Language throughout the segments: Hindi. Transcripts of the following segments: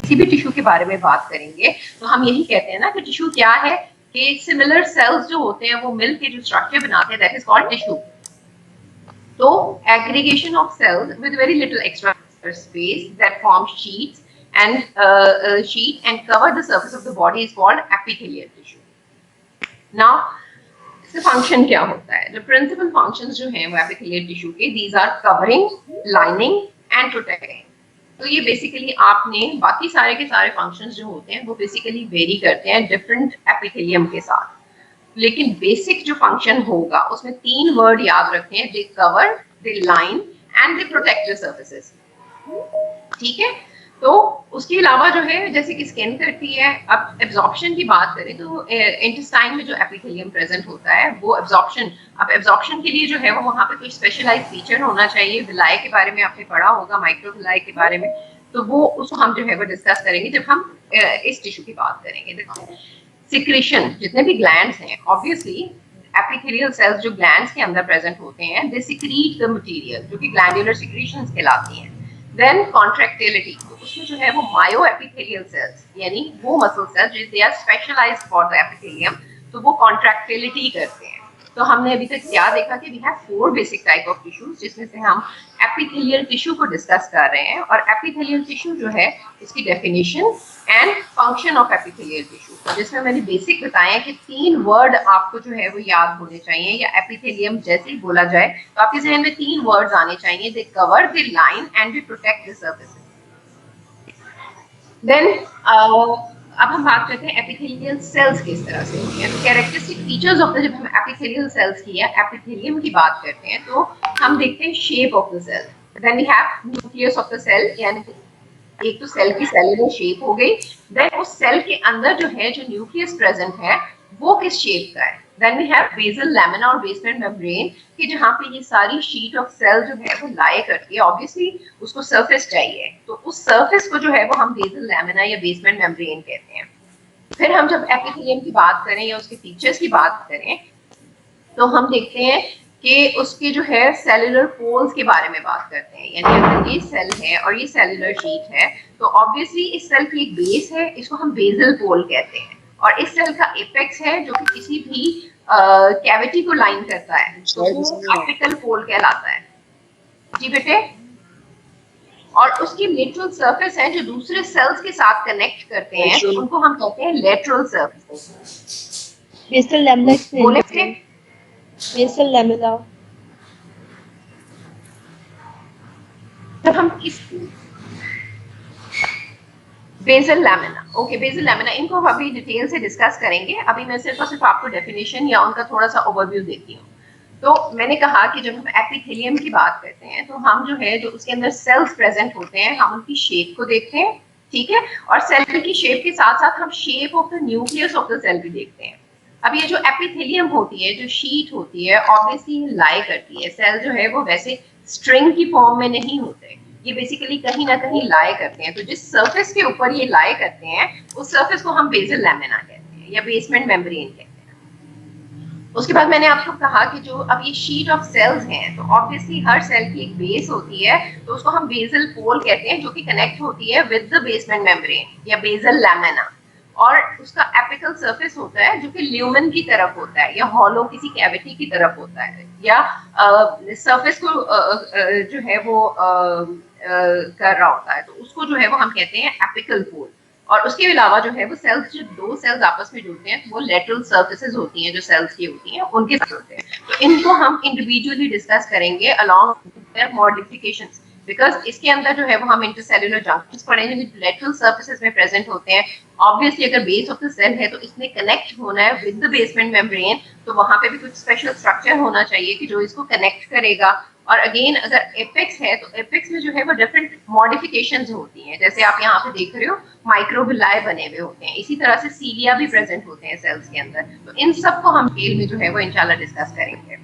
किसी भी टिश्यू के बारे में बात करेंगे तो हम यही कहते हैं ना कि टिश्यू क्या है, कि सिमिलर सेल्स जो होते हैं वो मिल के जो स्ट्रक्चर बनाते हैं, दैट इज कॉल्ड टिश्यू। तो aggregation of cells with very little extra space that form sheets and cover the surface of the body is called epithelial tissue. Now, इसका फंक्शन क्या होता है? जो प्रिंसिपल फंक्शंस जो हैं वो एपिथेलियल टिश्यू के, these are covering, lining and protecting. तो ये बेसिकली आपने बाकी सारे के सारे फंक्शंस जो होते हैं वो बेसिकली वेरी करते हैं डिफरेंट एपिथेलियम के साथ, लेकिन बेसिक जो फंक्शन होगा उसमें 3 वर्ड याद रखते हैं, they cover, they line and they protect the surfaces. ठीक है, तो उसके अलावा जो है जैसे कि स्किन करती है। अब एब्जॉर्प्शन की बात करें तो इंटेस्टाइन में जो एपिथेलियम प्रेजेंट होता है वो एब्जॉर्प्शन, अब एब्जॉर्प्शन के लिए जो है वो वहाँ पे कोई स्पेशलाइज फीचर होना चाहिए। विलाई के बारे में आपने पढ़ा होगा, माइक्रोविलाई के बारे में, तो वो उसको हम जो है वो डिस्कस करेंगे जब हम इस टिश्यू की बात करेंगे। सिक्रेशन, जितने भी ग्लैंड्स हैं, ऑब्वियसली एपिथेलियल सेल्स जो ग्लैंड्स के अंदर प्रेजेंट होते हैं, दे सिक्रीट द मटेरियल जो कि ग्लैंडुलर सिक्रीशंस कहलाती हैं। देन कॉन्ट्रैक्टिलिटी, तो उसमें जो है वो मायो एपिथेलियल सेल्स यानी वो muscle cells they are specialised for the epithelium, तो वो कॉन्ट्रैक्टिलिटी करते हैं। तो हमने अभी तक क्या देखा कि we have 4 basic type of tissues, जिसमें से हम एपिथेलियल टिश्यू को डिस्कस कर रहे हैं। और एपिथेलियल टिश्यू जो है उसकी definition and function of epithelial tissue, तो जिसमें मैंने बेसिक बताया कि 3 वर्ड आपको जो है वो याद होने चाहिए, या एपिथेलियम जैसे ही बोला जाए तो आपके जहन में 3 वर्ड्स आने चाहिए, they cover, they line and they protect the surfaces. Then अब हम बात करते हैं एपिथेलियल सेल्स किस तरह से होती हैं। तो कैरेक्टरिस्टिक फीचर्स ऑफ द, जब हम एपिथेलियल सेल्स की या एपिथेलियम की बात करते हैं तो हम देखते हैं shape of the cell. Then we have nucleus of the cell, यानी एक तो सेल की सेलुलर शेप हो गई। देन उस सेल के अंदर जो है, जो न्यूक्लियस प्रेजेंट है वो किस शेप का है। Then we have basal lamina और बेसमेंट मेम्ब्रेन, कि जहाँ पे ये सारी शीट ऑफ सेल जो है वो लाई करती है, ऑब्वियसली उसको सरफेस चाहिए, तो उस सरफेस को जो है वो हम बेसल लैमिना या बेसमेंट मेम्ब्रेन कहते हैं। फिर हम जब एपिथेलियम की बात करें या उसके फीचर्स की बात करें तो हम देखते हैं कि उसके जो है सेलुलर पोल्स के बारे में बात करते हैं, यानी अगर ये सेल है और ये सेलुलर शीट है तो ऑब्वियसली इस सेल की एक बेस है, इसको हम बेसल पोल कहते हैं, और इस सेल का एपेक्स है जो कि किसी भी कैविटी को लाइन करता है, तो वो एपिकल पोल कहलाता है। जी बेटे, और उसकी लेटरल सरफेस है जो दूसरे सेल्स के साथ कनेक्ट करते हैं, उनको हम कहते हैं लेटरल सरफेस। बेसल लैमिना, बोले थे बेसल लैमिना। तो हम किस basal lamina, okay, basal lamina, इनको अभी डिटेल से डिस्कस करेंगे। अभी मैं सिर्फ और सिर्फ आपको डेफिनेशन या उनका थोड़ा सा ओवरव्यू देती हूँ। तो मैंने कहा कि जब हम एपिथेलियम की बात करते हैं तो हम जो है, जो उसके अंदर सेल्स प्रेजेंट होते हैं, हम उनकी शेप को देखते हैं, ठीक है, और सेल की शेप के साथ साथ हम shape of the nucleus of the cell भी देखते हैं। अब ये जो एपिथेलियम होती है, जो शीट होती है, ऑब्वियसली लाई करती है। सेल जो है वो वैसे स्ट्रिंग की फॉर्म में नहीं होते, ये बेसिकली कहीं ना कहीं लाई करते हैं। तो जिस सरफेस के ऊपर ये लाई करते हैं उस सरफेस को हम बेसल लैमिना कहते हैं या बेसमेंट मेम्ब्रेन कहते हैं। उसके बाद मैंने आपको कहा कि जो अब ये शीट ऑफ सेल्स हैं, तो ऑब्वियसली हर सेल की एक बेस होती है, तो उसको हम बेसल पोल कहते हैं, जो कि कनेक्ट होती है विद द बेसमेंट मेम्ब्रेन या बेसल लैमिना। और उसका एपिकल सरफेस होता है जो कि ल्यूमेन की तरफ होता है या हॉलो किसी कैविटी की तरफ होता है, या सरफेस को जो है वो कर रहा होता है, तो उसको जो है वो हम कहते हैं एपिकल पोल। और उसके अलावा जो है वो सेल्स, जो 2 सेल्स आपस में जुड़ते हैं, वो लेटरल सर्फेसेस होती हैं जो सेल्स की होती हैं, उनके साथ होते हैं। तो इनको हम इंडिविजुअली डिस्कस करेंगे अलॉन्ग देयर मॉडिफिकेशंस, बिकॉज इसके अंदर जो है वो हम इंटरसेलुलर जंक्शंस पढ़ेंगे जो लेटरल सर्फेसेस में प्रेजेंट होते हैं। ऑब्वियसली अगर बेस ऑफ द सेल है तो इसने कनेक्ट होना है विद द बेसमेंट मेम्ब्रेन, तो वहां पे भी कुछ स्पेशल स्ट्रक्चर होना चाहिए कि जो इसको कनेक्ट करेगा। और अगेन अगर एपेक्स है तो एपेक्स में जो है वो डिफरेंट मॉडिफिकेशंस होती हैं, जैसे आप यहाँ पे देख रहे हो माइक्रोविलाई बने हुए होते हैं, इसी तरह से सीलिया भी प्रेजेंट होते हैं सेल्स के अंदर। तो इन सब को हम डिटेल में जो है वो इंशाल्लाह डिस्कस करेंगे।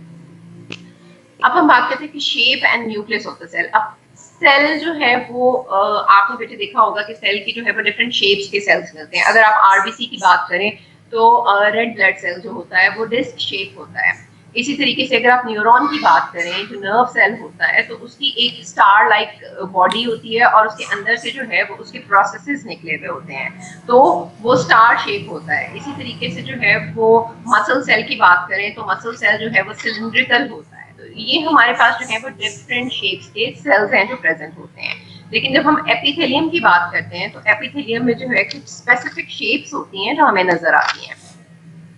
अब हम बात करते हैं कि shape and nucleus of the cell. अब सेल जो है वो आपने बेटे देखा होगा कि सेल की जो है वो डिफरेंट शेप्स के सेल्स मिलते हैं। अगर आप आरबीसी की बात करें तो रेड ब्लड सेल जो होता है वो डिस्क शेप होता है। इसी तरीके से अगर आप न्यूरॉन की बात करें, जो नर्व सेल होता है, तो उसकी एक स्टार लाइक बॉडी होती है और उसके अंदर से जो है वो उसके प्रोसेसेस निकले हुए होते हैं, तो वो स्टार शेप होता है। इसी तरीके से जो है वो मसल सेल की बात करें तो मसल सेल जो है वो सिलिंड्रिकल होता है। तो ये हमारे पास जो है वो डिफरेंट शेप्स के सेल्स हैं जो प्रेजेंट होते हैं। लेकिन जब हम एपिथेलियम की बात करते हैं तो एपिथेलियम में जो है कुछ स्पेसिफिक शेप्स होती हैं जो हमें नजर आती हैं।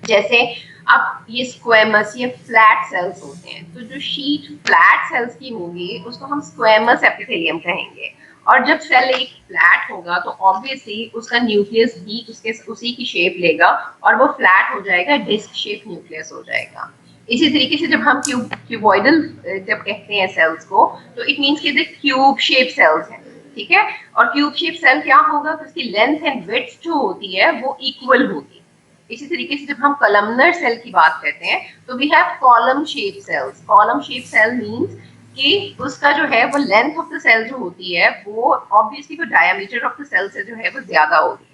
जैसे अब ये स्क्वेमस, ये फ्लैट सेल्स होते हैं, तो जो शीट फ्लैट सेल्स की होंगी उसको हम स्क्वेमस एपिथेलियम कहेंगे। और जब सेल एक फ्लैट होगा तो ऑब्वियसली उसका न्यूक्लियस भी उसके उसी की शेप लेगा और वो फ्लैट हो जाएगा, डिस्क शेप न्यूक्लियस हो जाएगा। इसी तरीके से जब हम क्यूबॉइडल जब कहते हैं सेल्स को, तो इट मीन्स कि क्यूब शेप सेल्स हैं, ठीक है। और क्यूब शेप सेल क्या होगा, तो उसकी लेंथ एंड विड्थ जो होती है वो इक्वल होगी। इसी तरीके से जब हम कॉलमनर सेल की बात करते हैं तो we have column shape cells. Column shape cell means कि उसका जो है वो लेंथ ऑफ द सेल जो होती है वो ऑब्वियसली वो डायमीटर ऑफ द सेल से जो है वो ज्यादा होगी।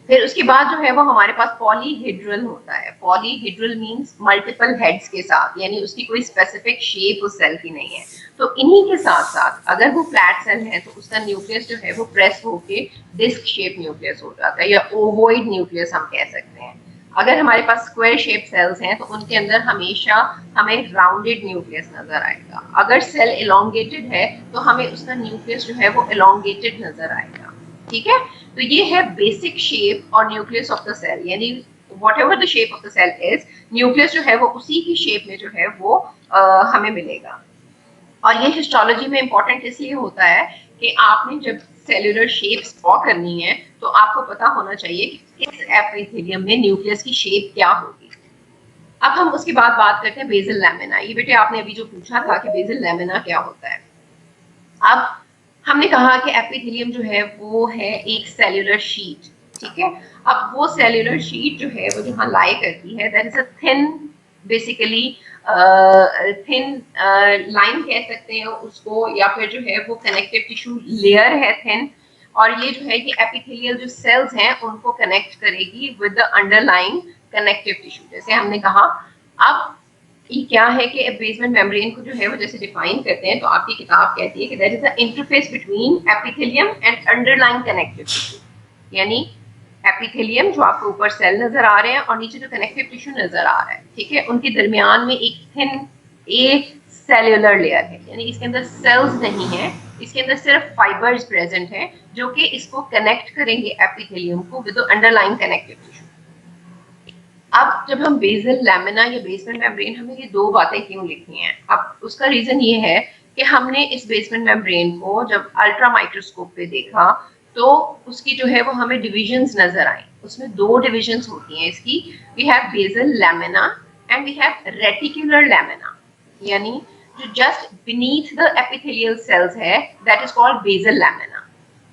फिर उसके बाद जो है वो हमारे पास पॉलीहेड्रल होता है। पॉलीहेड्रल मींस मल्टीपल हेड्स के साथ, यानी उसकी कोई स्पेसिफिक शेप उस सेल की नहीं है। तो इन्हीं के साथ साथ अगर वो फ्लैट सेल है तो उसका न्यूक्लियस जो है वो प्रेस होके डिस्क शेप न्यूक्लियस हो जाता है, या ओवोइड न्यूक्लियस हम कह सकते हैं। अगर हमारे पास स्क्वायर शेप सेल्स हैं तो उनके अंदर हमेशा हमें राउंडेड न्यूक्लियस नजर आएगा। अगर सेल एलोंगेटेड है तो हमें उसका न्यूक्लियस जो है वो एलोंगेटेड नजर आएगा, ठीक है। तो ये है बेसिक शेप और न्यूक्लियस ऑफ द सेल, यानी whatever the shape of the cell is, nucleus जो है वो उसी की शेप में जो है वो हमें मिलेगा। और ये हिस्टोलॉजी में इंपॉर्टेंट इसलिए होता है कि आपने जब सेलुलर शेप्स ड्रॉ करनी है तो आपको पता होना चाहिए कि किस एपिथेलियम में न्यूक्लियस की शेप क्या होगी। अब हम उसके बाद बात करते हैं बेसल लैमिना। ये बेटे आपने अभी जो पूछा था कि बेसल लैमिना क्या होता है। अब हमने कहा कि एपिथेलियम जो है वो है एक सेल्यूलर शीट, ठीक है। अब वो सेल्यूलर शीट जो है वो जहाँ लाई करती है, that is a thin, basically thin line कह सकते हैं उसको, या फिर जो है वो कनेक्टिव टिश्यू लेयर है थिन। और ये जो है कि एपिथेलियल जो सेल्स हैं उनको कनेक्ट करेगी with the underlying connective tissue, जैसे हमने कहा। अब ये क्या है कि बेसमेंट मेम्ब्रेन को जो है वो जैसे डिफाइन करते हैं तो आपकी किताब कहती है कि that is the interface between epithelium and underlying connective tissue, यानी एपिथेलियम जो आपको ऊपर सेल नजर आ रहे हैं और नीचे जो कनेक्टिव टिश्यू नजर आ रहा है, ठीक है, उनके दरमियान में एक थिन एक सेल्यूलर लेयर है, यानी इसके अंदर सेल्स नहीं है, इसके अंदर सिर्फ फाइबर्स प्रेजेंट हैं जो कि इसको कनेक्ट करेंगे एपिथेलियम को विद अंडरलाइंग कनेक्टिव टिश्यू। अब जब हम बेसल लैमिना या बेसमेंट मेम्ब्रेन, हमें ये दो बातें क्यों लिखनी है। अब उसका रीजन ये है कि हमने इस बेसमेंट मेम्ब्रेन को जब अल्ट्रा माइक्रोस्कोप पे देखा तो उसकी जो है वो हमें डिविजन्स नजर आई। उसमें दो डिविजन्स होती हैं इसकी, we have basal lamina and we have reticular lamina, यानी जो just beneath the epithelial cells है that is called basal lamina.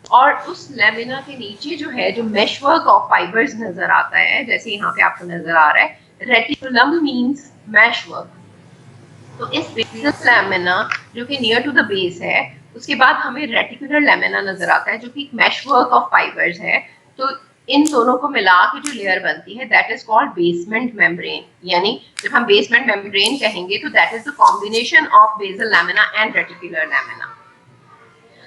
और उस लैमिना के नीचे जो है जो मेशवर्क ऑफ फाइबर्स नजर आता है, जैसे यहाँ पे आपको नजर आ रहा है, रेटिकुलम मींस मेशवर्क। तो इस बेसल लैमिना जो कि नियर टू द बेस है, उसके बाद हमें रेटिकुलर लैमिना नजर आता है जो कि मेशवर्क ऑफ फाइबर्स है। तो इन दोनों को मिला के जो लेयर बनती है that is called basement membrane. यानी जब हम बेसमेंट मेम्ब्रेन कहेंगे तो that is the combination of basal lamina and reticular lamina.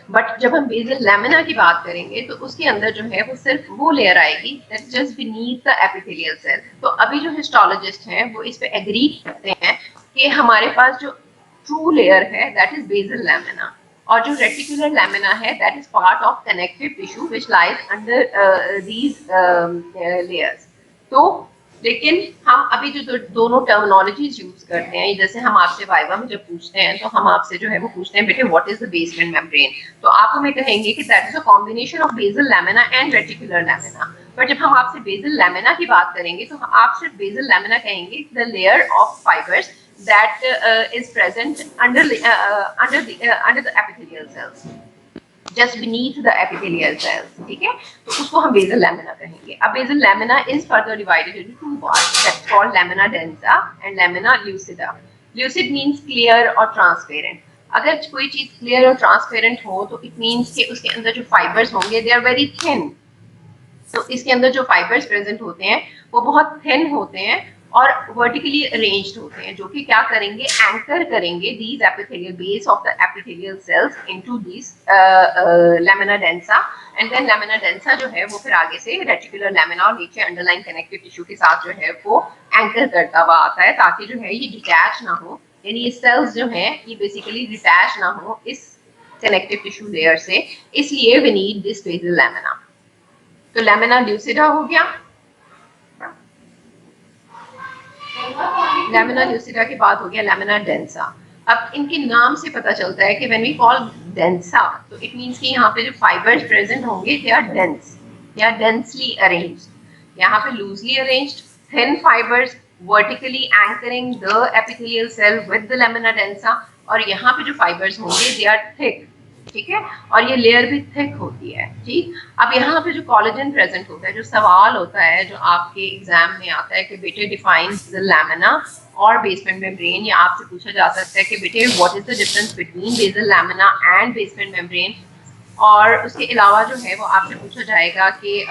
But जब हम बेसल लैमिना की बात करेंगे तो उसके अंदर जो है वो सिर्फ वो लेयर आएगी that just beneath the epithelial cell. तो अभी जो हिस्टोलॉजिस्ट हैं वो इस पे एग्री करते हैं कि हमारे पास जो ट्रू लेयर है दैट इज बेसल लैमिना, और जो रेटिकुलर लैमिना है that is part of connective tissue which lies under these layers. तो लेकिन हम अभी जो दोनों टर्मिनोलॉजीज यूज करते हैं, जैसे हम आपसे वाइवा में जब पूछते हैं तो हम आपसे जो है वो पूछते हैं बेटे what is the basement membrane, तो आप हमें कहेंगे कि that is a combination of basal lamina and reticular lamina. But जब हम आपसे बेसल लैमिना की बात करेंगे तो आप सिर्फ बेसल लैमिना कहेंगे, the layer of fibres that is present under the epithelial cells, just beneath the epithelial cells, ठीक है। तो उसको हम बेसल लैमिना कहेंगे। अब basal lamina is further divided into two parts, that's called lamina densa and lamina lucida. Lucid means clear और transparent. अगर कोई चीज clear और transparent हो तो it means कि उसके अंदर जो fibers होंगे they are very thin। तो इसके अंदर जो fibers present होते हैं वो बहुत thin होते हैं और वर्टिकली अरेंज्ड होते हैं, जो कि क्या करेंगे, एंकर करेंगे these epithelial base of the epithelial cells into this lamina densa, and then lamina densa जो है वो फिर आगे से रेटिकुलर लैमिना और नीचे अंडरलाइन कनेक्टिव टिश्यू के साथ जो है वो एंकर करता हुआ आता है, ताकि जो है ये डिटैच ना हो, यानी ये सेल्स जो है ये बेसिकली डिटैच ना हो इस कनेक्टिव टिश्यू लेयर से, इसलिए we need this basal lamina. तो लैमिना ल्यूसिडा हो गया। लैमिना ल्यूसिडा के बाद हो गया लैमिना डेंसा। अब इनके नाम से पता चलता है कि व्हेन वी कॉल डेंसा, तो इट मींस कि यहाँ पे जो फाइबर्स प्रेजेंट होंगे they are dense, they are densely arranged. यहाँ पे loosely arranged thin fibers vertically anchoring the epithelial cell with the lamina densa, और यहाँ पे जो फाइबर्स होंगे दे आर थिक, ठीक है, और ये लेयर भी थिक होती है, ठीक। अब यहाँ पे जो कोलेजन प्रेजेंट होता है, जो सवाल होता है जो आपके एग्जाम में आता है कि बेटे डिफाइन द लैमिना और बेसमेंट मेम्ब्रेन, या आपसे पूछा जा सकता है कि बेटे what is the difference between basal lamina and basement membrane, और उसके अलावा जो है वो आपसे पूछा जाएगा कि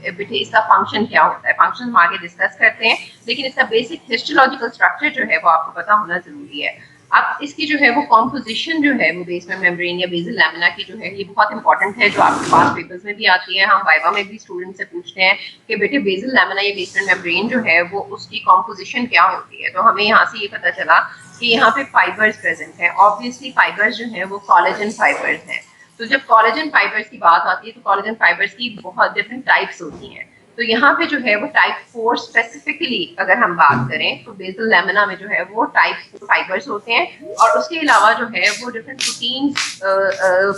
बेटे इसका फंक्शन क्या होता है। फंक्शन हम आगे डिस्कस करते हैं, लेकिन इसका बेसिक हिस्टोलॉजिकल स्ट्रक्चर जो है वो आपको पता होना जरूरी है। अब इसकी जो है वो कॉम्पोजिशन जो है वो बेसमेंट मेम्ब्रेन या बेसल लैमिना की जो है ये बहुत इंपॉर्टेंट है, जो आपके पास पेपर्स में भी आती है, हम वाइवा में भी स्टूडेंट से पूछते हैं कि बेटे बेसल लैमिना या बेसमेंट मेम्ब्रेन जो है वो उसकी कॉम्पोजिशन क्या होती है। तो हमें यहाँ से ये पता चला कि यहाँ पे फाइबर्स प्रेजेंट है। ऑब्वियसली फाइबर्स जो है वो कोलेजन फाइबर्स हैं। तो जब कोलेजन फाइबर्स की बात आती है तो कोलेजन फाइबर्स की बहुत डिफरेंट टाइप्स होती हैं। तो यहाँ पे जो है वो टाइप 4 स्पेसिफिकली अगर हम बात करें तो बेसल लैमिना में जो है वो टाइप फाइबर्स होते हैं, और उसके अलावा जो है वो डिफरेंट प्रोटीन्स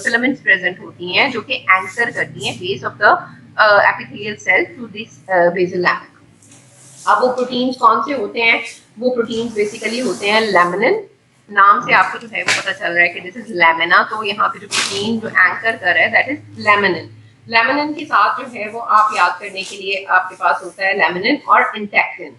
फिलामेंट्स प्रेजेंट होती हैं जो कि एंकर करती हैं base of the epithelial cell to this basal lamina. अब वो प्रोटीन्स कौन से होते हैं, वो प्रोटीन्स बेसिकली होते हैं लैमिनिन। नाम से आपको जो है वो पता चल रहा है कि दिस इज लैमिना, तो यहाँ पे जो प्रोटीन जो एंकर कर रहा है दैट इज लैमिनिन। लैमिनिन के साथ जो है वो आप याद करने के लिए आपके पास होता है लैमिनिन और इंटैक्टिन,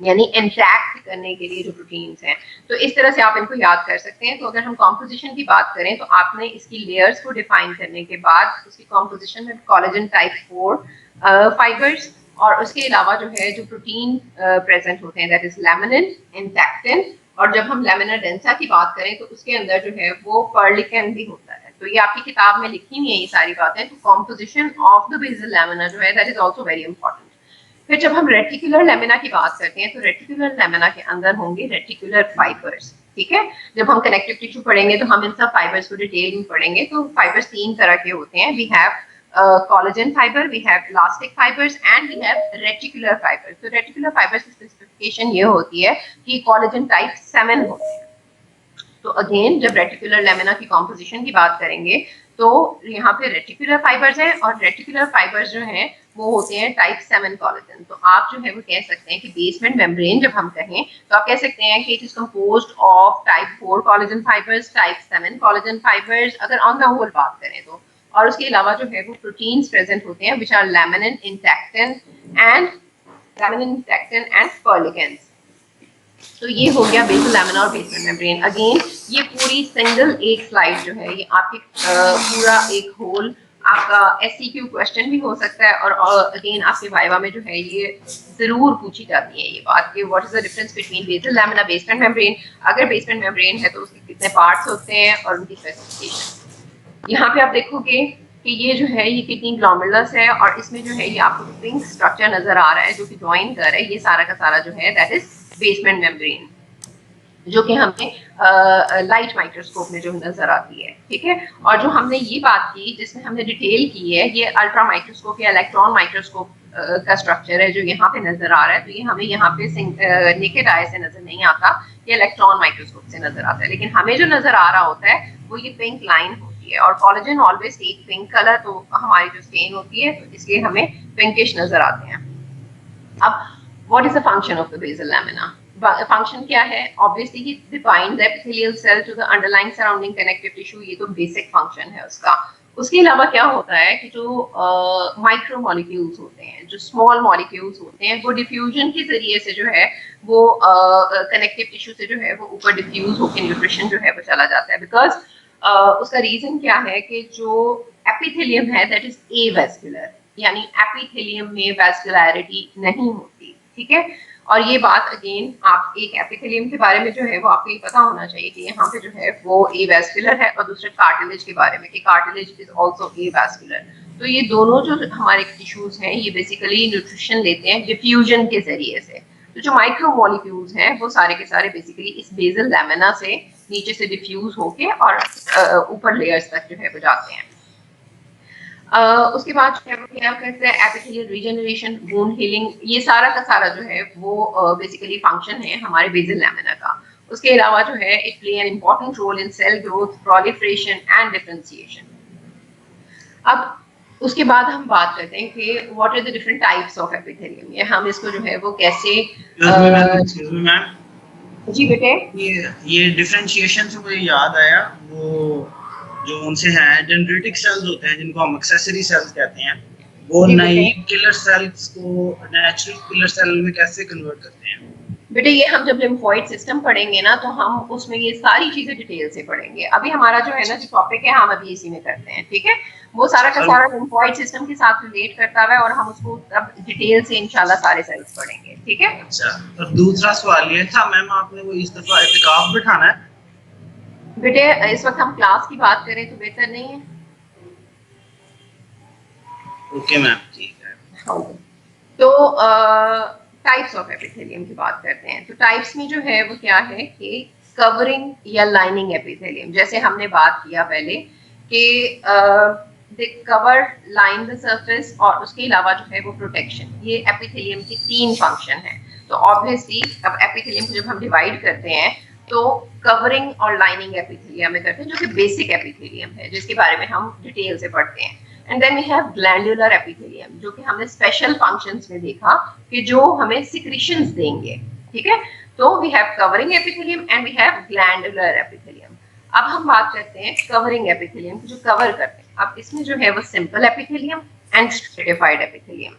यानी इंटैक्ट करने के लिए जो प्रोटीन्स हैं। तो इस तरह से आप इनको याद कर सकते हैं। तो अगर हम कॉम्पोजिशन की बात करें तो आपने इसकी लेयर्स को डिफाइन करने के बाद उसकी कॉम्पोजिशन में कोलेजन टाइप 4 फाइबर्स, और उसके अलावा जो है जो प्रोटीन प्रेजेंट होते हैं दैट इज लैमिनिन, इंटैक्टिन, और जब हम लैमिना डेंसा की बात करें तो उसके अंदर जो है वो पर्लिकन भी होता है। तो ये आपकी किताब में लिखी हुई है ये सारी बातें। तो composition of the basal lamina जो है that is also very important. फिर जब हम रेटिकुलर लैमिना की बात करते हैं तो रेटिकुलर लैमिना के अंदर होंगे रेटिकुलर फाइबर्स, ठीक है। जब हम कनेक्टिव टिश्यू पढ़ेंगे तो हम इन सब फाइबर्स को डिटेल में पढ़ेंगे। तो फाइबर्स 3 तरह के होते हैं, we have collagen fiber, we have elastic fibers and we have reticular fibers। तो reticular fibers की स्पेसिफिकेशन ये होती है कि collagen type 7 होते हैं। तो अगेन जब रेटिकुलर लैमिना की कॉम्पोजिशन की बात करेंगे तो यहाँ पे रेटिकुलर फाइबर्स हैं, और रेटिकुलर फाइबर्स जो हैं वो होते हैं टाइप 7 कोलेजन। तो आप जो है वो कह सकते हैं कि बेसमेंट मेम्ब्रेन जब हम कहें तो आप कह सकते हैं कि it is composed of type 4 collagen fibres, type 7 collagen fibres, अगर ऑन द होल बात करें तो। और उसके अलावा जो है वो प्रोटीन्स प्रेजेंट होते हैं विच आर लैमिनिन, इंटैक्टिन एंड पर्लिकेंस। तो ये हो गया बेसल लैमिना और बेसमेंट मेम्ब्रेन। अगेन ये पूरी सिंगल एक स्लाइड जो है ये आपकी पूरा एक होल आपका एससीक्यू क्वेश्चन भी हो सकता है, और अगेन आपके वाइवा में जो है ये जरूर पूछी जाती है ये बात कि what is the difference between basal lamina, basement membrane. अगर बेसमेंट मेम्ब्रेन है तो उसके कितने पार्ट्स होते हैं और उनकी स्पेसिफिकेशन। यहाँ पे आप देखोगे कि ये जो है ये किडनी ग्लोमेरुलस है, और इसमें जो है ये आपको पिंक स्ट्रक्चर नजर आ रहा है जो कि ज्वाइन कर रहा है, ये सारा का सारा जो है दैट इज बेसमेंट मेम्ब्रेन, जो कि हमें लाइट माइक्रोस्कोप में जो नजर आती है, ठीक है। और जो हमने ये बात की जिसमें हमने डिटेल की है ये अल्ट्रा माइक्रोस्कोप या इलेक्ट्रॉन माइक्रोस्कोप का स्ट्रक्चर है जो यहाँ पे नजर आ रहा है। तो ये हमें यहाँ पे नेकेड आई से नजर नहीं आता, ये इलेक्ट्रॉन माइक्रोस्कोप से नजर आता है। लेकिन हमें जो नजर आ रहा होता है वो ये पिंक लाइन होती है, और collagen always take pink colour, तो हमारी जो स्टेन होती है तो इसलिए हमें पिंकिश नजर आते हैं। अब what is the function of the basal lamina? Function क्या है? ऑब्वियसली ही define the epithelial cell to the underlying surrounding connective tissue, ये तो बेसिक फंक्शन है उसका। उसके अलावा क्या होता है कि जो माइक्रो मॉलिक्यूल्स होते हैं, जो स्मॉल मॉलिक्यूल्स होते हैं, वो डिफ्यूजन के जरिए से जो है वो कनेक्टिव टिश्यू से जो है वो ऊपर डिफ्यूज होकर न्यूट्रिशन जो है वो चला जाता है। बिकॉज उसका रीजन क्या है कि जो एपिथेलियम है दैट इज एवेस्कुलर, यानी एपिथेलियम में वैस्कुलैरिटी नहीं होती, ठीक है। और ये बात अगेन आप एक एपिथेलियम के बारे में जो है वो आपको ये पता होना चाहिए कि यहाँ पे जो है वो एवैस्कुलर है, और दूसरे कार्टिलेज के बारे में कि कार्टिलेज इज आल्सो एवैस्कुलर। तो ये दोनों जो हमारे टिश्यूज हैं ये बेसिकली न्यूट्रिशन लेते हैं डिफ्यूजन के जरिए से। तो जो माइक्रोमोलिक्यूल्स हैं वो सारे के सारे बेसिकली इस बेसल लैमिना से नीचे से डिफ्यूज होके और ऊपर लेयर्स तक जो है वो जाते हैं। उसके बाद जो है वो क्या करते हैं, एपिथेलियल रीजनरेशन, वुंड हीलिंग, ये सारा का सारा जो है वो बेसिकली फंक्शन है हमारे बेसल लैमिना का। उसके अलावा जो है it play an important role in cell growth, proliferation and differentiation. अब उसके बाद हम बात करते हैं कि what are the different types of epithelium, ये हम इसको जो है वो कैसे जी बेटे ये डिफरेंशिएशन से मुझे याद आया, वो जो उनसे है डेंड्रिटिक सेल्स होते हैं जिनको हम एक्सेसरी सेल्स कहते हैं, वो नई किलर सेल्स को नेचुरल किलर सेल में कैसे कन्वर्ट करते हैं। बेटे ये हम जब लिम्फोइड सिस्टम पढ़ेंगे ना तो हम उसमें ये सारी चीजें डिटेल से पढ़ेंगे। अभी हमारा जो है ना जो टॉपिक है हम अभी इसी में करते हैं, ठीक है। वो सारा का सारा लिम्फोइड सिस्टम के साथ रिलेट करता है और हम उसको अब डिटेल से इंशाल्लाह सारे सेल्स पढ़ेंगे, ठीक है। अच्छा, और दूसरा सवाल ये था मैम, आपने वो इस दफा इतिकाफ बिठाना है? बेटे इस वक्त हम क्लास की बात करें तो बेहतर नहीं है। ओके मैम, ठीक है। तो टाइप्स ऑफ एपिथेलियम की बात करते हैं। तो टाइप्स में जो है वो क्या है कि कवरिंग या लाइनिंग एपिथेलियम, जैसे हमने बात किया पहले कि दे कवर लाइन द सरफेस, और उसके अलावा जो है वो प्रोटेक्शन, ये एपिथेलियम की 3 फंक्शन है। तो ऑब्वियसली अब एपिथेलियम को जब हम डिवाइड करते हैं तो कवरिंग और लाइनिंग एपिथेलियम में करते हैं, जो कि बेसिक एपिथेलियम है जिसके बारे में हम डिटेल से पढ़ते हैं। And then we have glandular epithelium, जो कि हमने स्पेशल फंक्शंस में देखा कि जो हमें सिक्रीशंस देंगे, ठीक है। तो we have covering epithelium and we have glandular epithelium. अब हम बात करते हैं कवरिंग एपिथेलियम की, जो कवर करते हैं। अब इसमें जो है वो simple epithelium and stratified epithelium.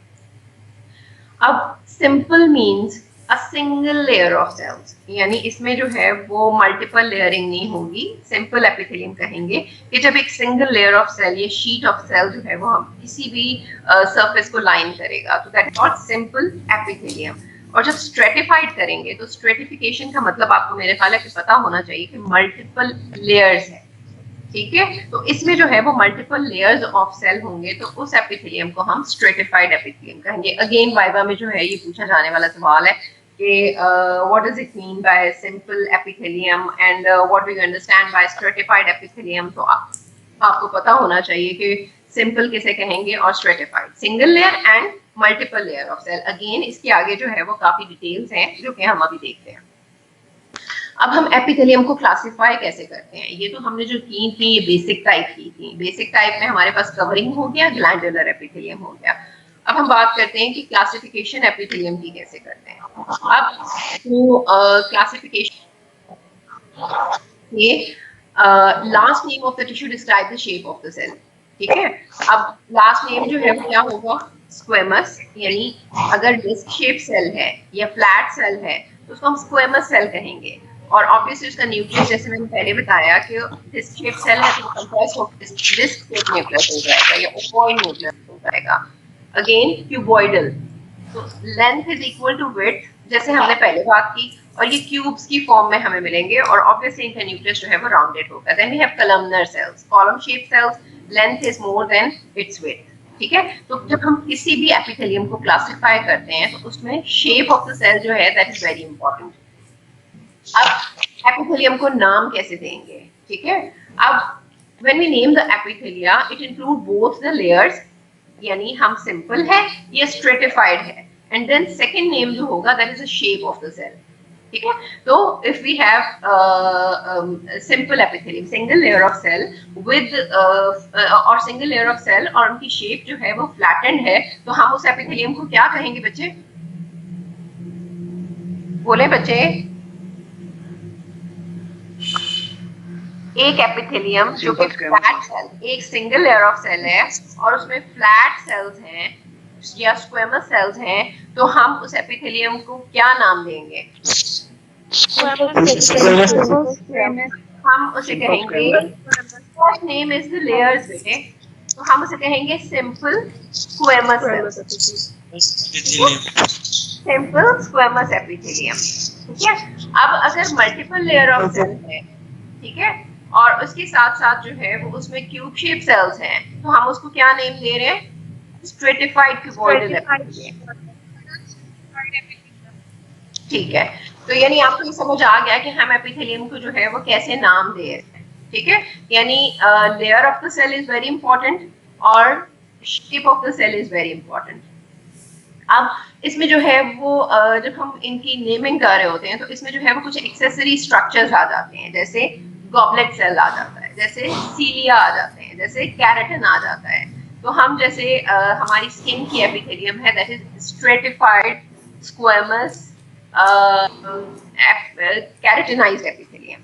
अब simple means a single layer of cells, यानी इसमें जो है वो मल्टीपल लेयरिंग नहीं होगी। सिंपल एपिथेलियम कहेंगे कि जब एक सिंगल लेयर ऑफ सेल, ये शीट ऑफ सेल जो है वो हम किसी भी सरफेस को लाइन करेगा, तो that is called simple epithelium. और जब स्ट्रेटिफाइड करेंगे तो स्ट्रेटिफिकेशन का मतलब आपको मेरे ख्याल है कि पता होना चाहिए कि मल्टीपल लेयर्स है, ठीक है। तो इसमें जो है वो मल्टीपल लेयर्स ऑफ सेल होंगे, तो उस एपिथेलियम को हम स्ट्रेटिफाइड एपिथेलियम कहेंगे। अगेन वाइवा में जो है ये पूछा जाने वाला सवाल है कि what does it mean by simple epithelium and what do you understand by stratified epithelium. तो आपको पता होना चाहिए कि सिंपल किसे कहेंगे और stratified, single layer and multiple layer of cell. Again इसके आगे जो है वो काफी डिटेल्स हैं जो कि हम अभी देखते हैं। अब हम एपिथेलियम को क्लासिफाई कैसे करते हैं, ये तो हमने जो की थी ये बेसिक टाइप की थी। बेसिक टाइप में हमारे पास कवरिंग हो गया, ग्लैंडुलर एपिथेलियम हो गया। अब हम बात करते हैं कि क्लासिफिकेशन एपिथेलियम की कैसे करते हैं। अब तो क्लासिफिकेशन, ये last name of the tissue describe the shape of the cell, ठीक है। अब लास्ट नेम जो है वो क्या होगा, स्क्वेमस, यानी अगर डिस्क शेप सेल है या फ्लैट सेल है तो उसको हम स्क्वेमस सेल कहेंगे। और ऑब्वियसली उसका न्यूक्लियस, जैसे मैंने पहले बताया कि डिस्क शेप सेल है तो कंप्रेस होकर डिस्क शेप न्यूक्लियस हो जाएगा या ओवॉइड न्यूक्लियस हो जाएगा। अगेन क्यूबॉइडल, तो length is equal to width, जैसे हमने पहले बात की, और ये क्यूब्स की फॉर्म में हमें मिलेंगे और ऑब्वियसली इनका न्यूक्लियस जो है वो राउंडेड होगा। Then we have columnar cells, column shape cells, length is more than its width, ठीक है। तो जब हम किसी भी एपिथेलियम को क्लासिफाई करते हैं तो उसमें शेप ऑफ द सेल जो है दैट इज वेरी इंपॉर्टेंट। अब एपिथेलियम को नाम कैसे देंगे, ठीक है। अब when we name the epithelia it include both the layers, यानी हम सिंपल है या स्ट्रेटिफाइड है, एंड देन सेकंड नेम जो होगा that is the shape of the cell, ठीक है। तो if we have simple epithelium, single layer of cell with और सिंगल लेयर ऑफ सेल और उनकी शेप जो है वो फ्लैटेंड है, तो हम उस एपिथेलियम को क्या कहेंगे बच्चे, बोले बच्चे। एक एपिथेलियम जो कि फ्लैट सेल, एक सिंगल लेयर ऑफ सेल है और उसमें फ्लैट सेल्स हैं या स्क्वेमस सेल्स हैं, तो हम उस एपिथेलियम को क्या नाम देंगे, हम उसे कहेंगे, first name is the layers बेटे, तो हम उसे कहेंगे simple squamous cell, simple squamous epithelium. ठीक है, अब अगर मल्टीपल लेयर ऑफ सेल है, ठीक है, और उसके साथ साथ जो है वो उसमें क्यूब शेप सेल्स हैं, तो हम उसको क्या नेम दे रहे हैं? Stratified cuboidal epithelium. ठीक है, तो यानी आपको ये समझ आ गया कि हम एपिथेलियम को जो है वो कैसे नाम दे रहे हैं। ठीक है, यानी layer of the cell is very important और shape of the cell is very important. अब इसमें जो है वो जब हम इनकी नेमिंग कर रहे होते हैं तो इसमें जो है वो कुछ एक्सेसरी स्ट्रक्चर्स आ जाते हैं, जैसे गॉबलेट सेल आ जाता है, जैसे सीलिया आ जाते हैं, जैसे कैरेटिन आ जाता है। तो हम जैसे हमारी स्किन की एपिथेलियम है that is stratified squamous keratinised epithelium.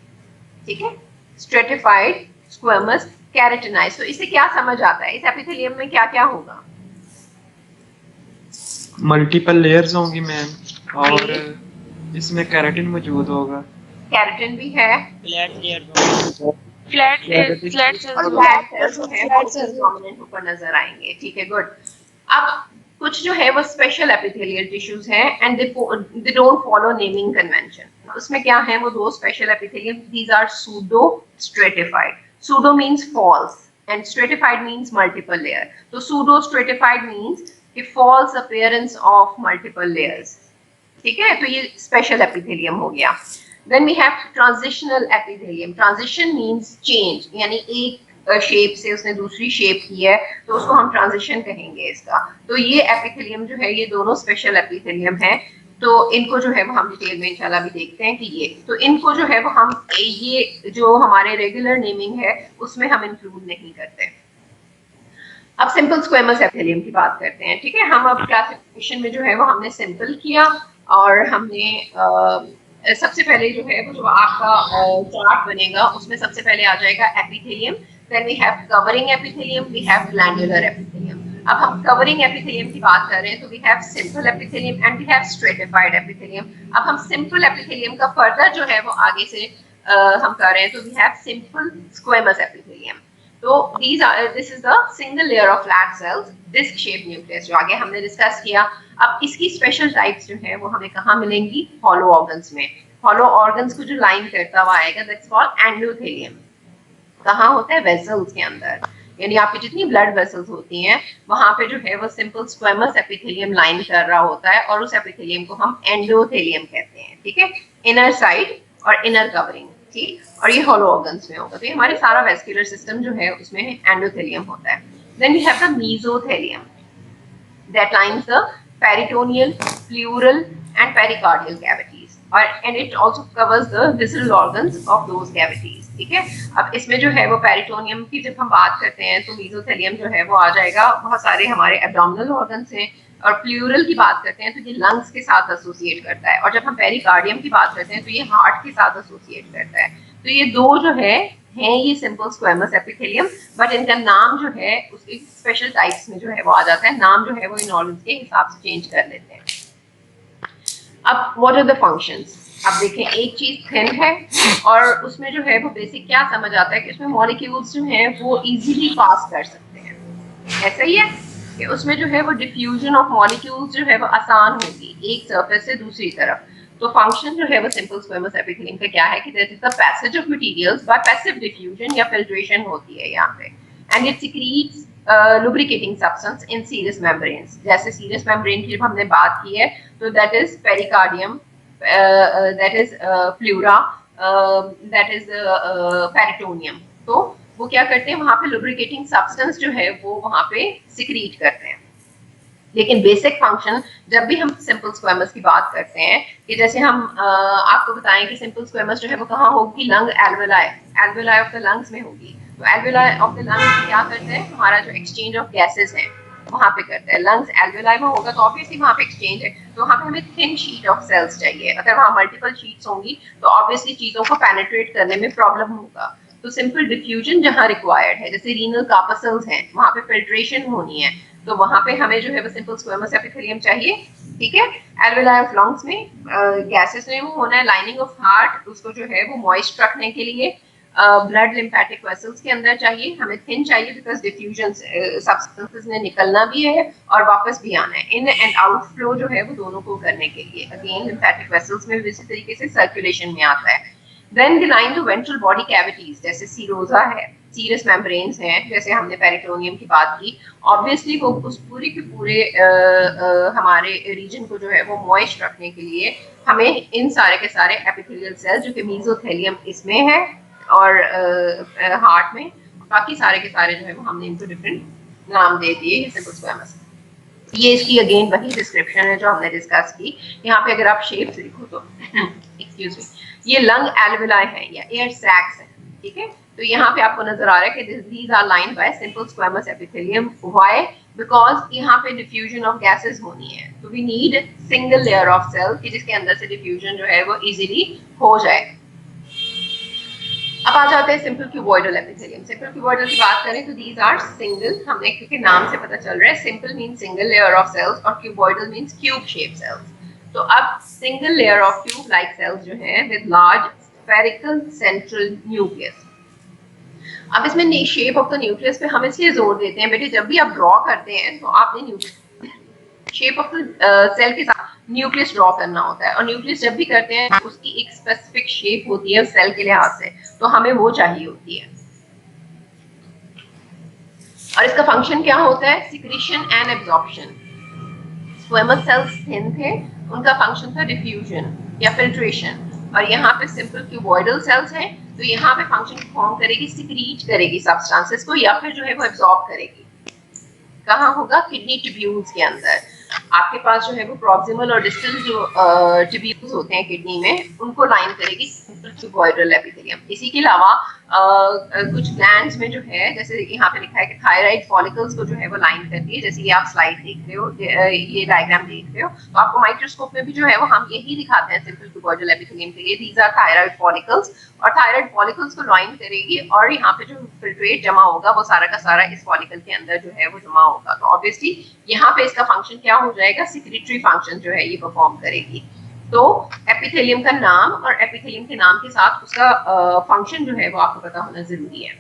ठीक है, स्ट्रेटिफाइड स्क्वेमस कैरेटिनाइज्ड। तो इससे क्या समझ आता है, इस एपिथेलियम में क्या क्या होगा? मल्टीपल लेयर्स होंगी मैम, और इसमें केराटिन मौजूद होगा। केराटिन भी है, फ्लैट लेयर फ्लैट सेल्स जो है वो प्रोमिनेंट ऊपर नजर आएंगे। ठीक है, गुड। अब कुछ जो है वो स्पेशल एपिथेलियल टिश्यूज हैं and they don't follow naming convention. उसमें क्या है वो दो special epithelium, these are pseudo stratified. Pseudo means false and stratified means multiple layer. तो सूडो स्ट्रेटिफाइड मींस कि false appearance of multiple layers. ठीक है, तो ये स्पेशल एपिथेलियम हो गया। Then we have transitional epithelium. Transition means change, यानी एक शेप से उसने दूसरी शेप की है तो उसको हम ट्रांजिशन कहेंगे इसका। तो ये एपिथेलियम जो है ये दोनों स्पेशल एपिथेलियम है, तो इनको जो है वो हम डिटेल में इंशाल्लाह भी देखते हैं कि ये तो इनको जो है वो हम ये जो हमारे रेगुलर नेमिंग है उसमें हम इंक्लूड नहीं करते। अब सिंपल स्क्वेमस एपिथेलियम की बात करते हैं। ठीक है, हम अब क्लासिफिकेशन में जो है वो हमने सिंपल किया और हमने सबसे पहले जो है वो जो आपका चार्ट बनेगा उसमें सबसे पहले आ जाएगा epithelium, then we have covering epithelium, we have glandular epithelium. अब हम कवरिंग एपिथेलियम की बात कर रहे हैं तो we have simple epithelium and we have stratified epithelium. अब हम सिंपल एपिथेलियम का फर्दर जो है वो आगे से हम कर रहे हैं तो we have simple squamous epithelium. तो this is the single layer of flat cells, disc shape nucleus जो आगे हमने डिस्कस किया। अब इसकी स्पेशल टाइप्स जो है वो हमें कहाँ मिलेंगी? हॉलो ऑर्गन्स में। हॉलो ऑर्गन्स को जो लाइन करता हुआ आएगा दैट्स कॉल्ड एंडोथेलियम। कहाँ होता है? वेसल्स के अंदर, यानी आपकी जितनी ब्लड वेसल्स होती हैं वहां पे जो है वो सिंपल स्क्वेमस एपिथेलियम लाइन कर रहा होता है और उस एपिथेलियम को हम एंडोथेलियम कहते हैं। ठीक है, इनर साइड और इनर कवरिंग। ठीक, और ये हॉलो ऑर्गन्स में होगा। तो ये हमारे सारा वेस्कुलर सिस्टम जो है उसमें एंडोथेलियम होता है। Then we have the mesothelium that lines the peritoneal, pleural and pericardial cavities and it also covers the visceral organs of those cavities। ठीक है, अब इसमें जो है वो पेरिटोनियम की जब हम बात करते हैं तो मेसोथेलियम जो है वो आ जाएगा, बहुत सारे हमारे एब्डोमिनल ऑर्गन्स हैं। और प्लूरल की बात करते हैं तो ये लंग्स के साथ एसोसिएट करता है, और जब हम पेरिकार्डियम की बात करते हैं तो ये हार्ट के साथ एसोसिएट करता है। तो ये दो जो है हैं ये सिंपल स्क्वेमस एपिथेलियम, बट इनका नाम जो है उसके स्पेशल टाइप्स में जो है वो आ जाता है, नाम जो है वो इन ऑर्गन्स के हिसाब से चेंज कर लेते हैं। अब व्हाट आर द फंक्शंस? अब देखें, एक चीज थिन है और उसमें जो है वो बेसिक क्या समझ आता है कि उसमें मॉलिक्यूल्स जो हैं वो इजीली पास कर सकते हैं। ऐसा ही है कि उसमें जो है वो डिफ्यूजन ऑफ मॉलिक्यूल्स जो है वो आसान होगी एक सरफेस से दूसरी तरफ। तो फंक्शन जो है वो सिंपल स्क्वेमस एपिथेलियम का क्या है कि that is the passage of materials bye passive diffusion या फिल्ट्रेशन होती है यहाँ पे, and it secretes lubricating substance in serous membranes। जैसे serous membrane की जब हमने बात की है तो that is pericardium, that is pleura, that is peritoneum। तो वो क्या करते हैं वहाँ पे lubricating substance जो है वो वहाँ पे secrete करते हैं। लेकिन बेसिक फंक्शन जब भी हम सिंपल स्क्वेमस की बात करते हैं कि जैसे हम आपको बताएं कि सिंपल स्क्वेमस जो है वो कहाँ होगी? Lung alveoli, alveoli of the lungs में होगी। तो एल्वेलाई ऑफ द लंग्स क्या करते हैं? हमारा जो एक्सचेंज ऑफ गैसेस है वहाँ पे करते हैं। लंग्स एल्वेलाई में होगा तो ऑब्वियसली वहाँ पे एक्सचेंज है, तो वहाँ पे हमें थिन शीट ऑफ सेल्स चाहिए। अगर वहाँ मल्टीपल शीट्स होंगी तो ऑब्वियसली चीजों को पेनिट्रेट करने में प्रॉब्लम होगा। तो सिंपल डिफ्यूजन जहाँ रिक्वायर्ड है, जैसे रीनल कार्पसल्स हैं वहाँ पे फिल्ट्रेशन होनी है, तो वहाँ पे हमें जो है वो सिंपल स्क्वेमस एपिथेलियम चाहिए। ठीक है, एल्वेलाई ऑफ लंग्स में गैसेस में वो होना है। लाइनिंग ऑफ हार्ट उसको जो है वो मॉइस्ट रखने के लिए ब्लड लिम्फेटिक वेसल्स के अंदर चाहिए, हमें थिन चाहिए बिकॉज डिफ्यूजन सब्सटेंसेस ने निकलना भी है और वापस भी आना है, इन एंड आउट फ्लो जो है वो दोनों को करने के लिए। अगेन लिम्फेटिक वेसल्स में इसी तरीके से सर्कुलेशन में आता है। Then the line to ventral body cavities, जैसे सीरोजा है, सीरस मेम्ब्रेन्स हैं, जैसे हमने पेरिटोनियम की बात की, ऑब्वियसली वो उस पूरे के पूरे हमारे रीजन को जो है वो मॉइस्ट रखने के लिए हमें इन सारे के सारे एपिथेलियल सेल्स जो कि मेसोथेलियम इसमें है और हार्ट में, बाकी सारे के सारे जो है वो हमने इनको डिफरेंट नाम दे दिए सिंपल स्क्वेमस। ये इसकी अगेन वही डिस्क्रिप्शन है जो हमने डिस्कस की। यहाँ पे अगर आप शेप्स लिखो तो एक्सक्यूज मी, ये लंग एल्वेलाई है या एयर सैक्स है, ठीक है। तो यहाँ पे आपको नजर आ रहा है कि these are lined by simple squamous epithelium. Why? Because यहाँ पे डिफ्यूजन ऑफ गैसेस होनी है, तो we need single layer of cell कि जिसके अंदर से डिफ्यूजन जो है वो इजीली हो जाए। अब आ जाते हैं simple cuboidal epithelium. Simple cuboidal की बात करें तो दीज आर सिंगल, हमने क्योंकि नाम से पता चल रहा है simple mean single layer of cells और cuboidal means cube shape cells. तो अब single layer of cube like cells जो है with large spherical central nucleus. अब इसमें शेप ऑफ द न्यूक्लियस पे हम इसलिए जोर देते हैं बेटे, जब भी आप ड्रॉ करते हैं तो आपने शेप ऑफ द सेल के साथ न्यूक्लियस ड्रॉ करना होता है, और न्यूक्लियस जब भी करते हैं उसकी एक स्पेसिफिक शेप होती है सेल के लिहाज से, तो हमें वो चाहिए होती है। और इसका फंक्शन क्या होता है? Secretion and absorption. Squamous cells thin थे, उनका फंक्शन था डिफ्यूजन या फिल्ट्रेशन, और यहाँ पे सिंपल क्यूबॉइडल सेल्स हैं तो यहाँ पे फंक्शन परफॉर्म करेगी, सिक्रीट करेगी सब्सटेंसेस को या फिर जो है वो एब्जॉर्ब करेगी। कहाँ होगा? किडनी ट्यूब्यूल्स के अंदर। आपके पास जो है वो प्रॉक्सिमल और डिस्टल जो ट्यूब्यूल्स होते हैं किडनी में, उनको लाइन करेगी सिंपल क्यूबॉइडल एपिथेलियम। इसी के अलावा कुछ ग्लैंड्स में जो है, जैसे यहाँ पे लिखा है कि थायराइड फॉलिकल्स को जो है वो लाइन करती है, जैसे ये आप स्लाइड देख रहे हो, ये डायग्राम देख रहे हो, तो आपको माइक्रोस्कोप में भी जो है वो हम यही दिखाते हैं सिंपल क्यूबॉइडल एपिथेलियम के लिए। दीज आर थायराइड फॉलिकल्स, और थायराइड फॉलिकल्स को लाइन करेगी और यहाँ पे जो फिल्ट्रेट जमा होगा वो सारा का सारा इस फॉलिकल के अंदर जो है वो जमा होगा। तो ऑब्वियसली यहाँ पे इसका फंक्शन क्या हो जाएगा? सिक्रेटरी फंक्शन जो है ये परफॉर्म करेगी। तो एपिथेलियम का नाम और एपिथेलियम के नाम के साथ उसका फंक्शन जो है वो आपको पता होना जरूरी है।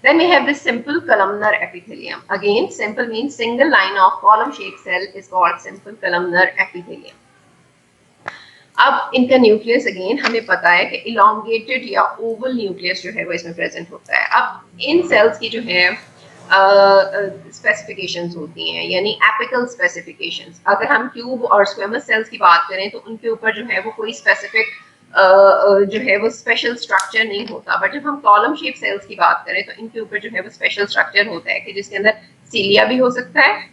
Then we have this simple columnar epithelium. Again, simple means single line of column-shaped cell is called simple columnar epithelium. अब इनका न्यूक्लियस अगेन हमें पता है कि इलोंगेटेड या ओवल न्यूक्लियस जो है वो इसमें प्रेजेंट होता है। अब इन सेल्स की जो है स्पेसिफिकेशंस होती हैं, यानी एपिकल स्पेसिफिकेशंस। अगर हम ट्यूब और स्क्वेमस सेल्स की बात करें तो उनके ऊपर जो है वो कोई स्पेसिफिक जो है वो स्पेशल स्ट्रक्चर नहीं होता, बट जब हम कॉलम शेप सेल्स की बात करें तो इनके ऊपर जो है वो स्पेशल स्ट्रक्चर होता है कि जिसके अंदर सीलिया भी हो सकता है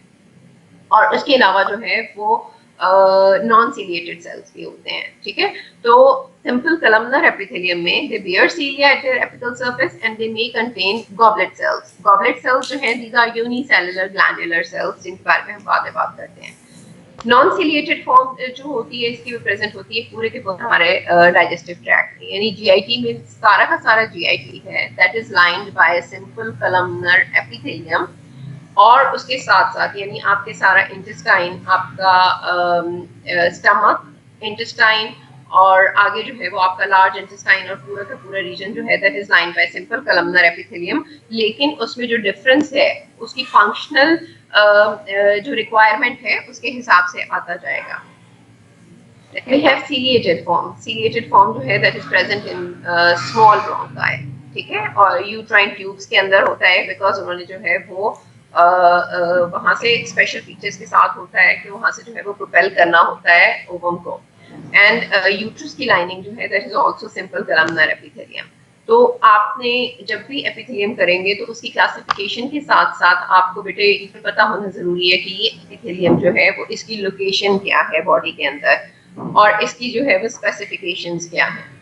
और उसके अलावा जो है वो नॉन सीलिएटेड सेल्स भी होते हैं, ठीक है। तो सिंपल कलमनर एपिथेलियम में they bear cilia at their apical surface and they may contain goblet cells. Goblet cells जो हैं these are unicellular glandular cells, जिनके बारे में हम बाद में बात करते हैं। नॉन सीलिएटेड फॉर्म जो होती है इसकी भी प्रेजेंट होती है पूरे के पूरे हमारे डाइजेस्टिव ट्रैक्ट में, यानी जीआईटी में सारा का सारा जीआईटी है that is lined by a simple columnar epithelium. और उसके साथ साथ यानी आपके सारा इंटेस्टाइन, आपका स्टमक, इंटेस्टाइन और आगे जो है वो आपका लार्ज इंटेस्टाइन और पूरा का पूरा रीजन जो है that is lined by simple columnar epithelium. लेकिन उसमें जो डिफरेंस है उसकी फंक्शनल जो रिक्वायरमेंट है उसके हिसाब से आता जाएगा। We have ciliated form. Ciliated form जो है that is present in small bronchi, ठीक है, और यूट्राइन ट्यूब्स के अंदर होता है बिकॉज उन्होंने जो है वो वहाँ से स्पेशल फीचर्स के साथ होता है कि वहाँ से जो है वो प्रोपेल करना होता है ओवम को। एंड यूट्रस की लाइनिंग जो है that is also simple columnar epithelium. तो आपने जब भी एपिथेलियम करेंगे तो उसकी क्लासिफिकेशन के साथ साथ आपको बेटे ये पता होना जरूरी है कि ये एपिथेलियम जो है वो इसकी लोकेशन क्या है बॉडी के अंदर और इसकी जो है वो स्पेसिफिकेशंस क्या है।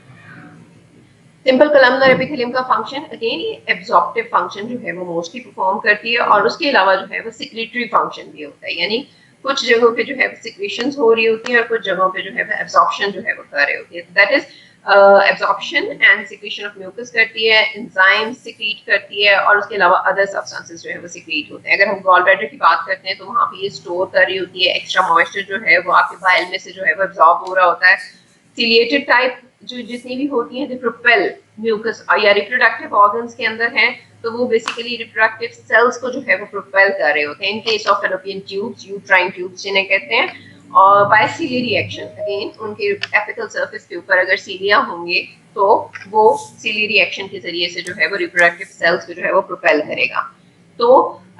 सिंपल कलमनर एपिथेलियम का फंक्शन अगेन ये एब्जॉर्प्टिव फंक्शन जो है वो मोस्टली परफॉर्म करती है और उसके अलावा जो है वो सिक्रेटरी फंक्शन भी होता है, यानी कुछ जगहों पे जो है सिक्रेशंस हो रही होती है और कुछ जगहों पे जो है एब्जॉर्प्शन जो है वो कर रही होती है। That is absorption and secretion of mucus करती है, एंजाइम्स सिक्रीट करती है और उसके अलावा अदर सब्सटेंसेस जो है वो सिक्रीट होते हैं। अगर हम गॉल ब्लैडर की बात करते हैं तो वहाँ पे ये स्टोर कर रही होती है एक्स्ट्रा मॉइस्चर जो है वो आपके बाइल में से जो है वो एब्जॉर्ब हो रहा होता है। सिलिएटेड टाइप जो जितनी भी होती है दे प्रोपेल म्यूकस या रिप्रोडक्टिव ऑर्गन्स के अंदर हैं, तो वो बेसिकली रिप्रोडक्टिव सेल्स को जो है वो प्रोपेल कर रहे होते हैं। इन case of fallopian tubes, uterine tubes जिन्हें कहते हैं, और बाय सीलियरी रिएक्शन, अगेन उनके एपिकल सरफेस के ऊपर अगर सीलिया होंगे तो वो सीलियरी रिएक्शन के जरिए से जो है वो रिप्रोडक्टिव सेल्स को जो है वो प्रोपेल करेगा। तो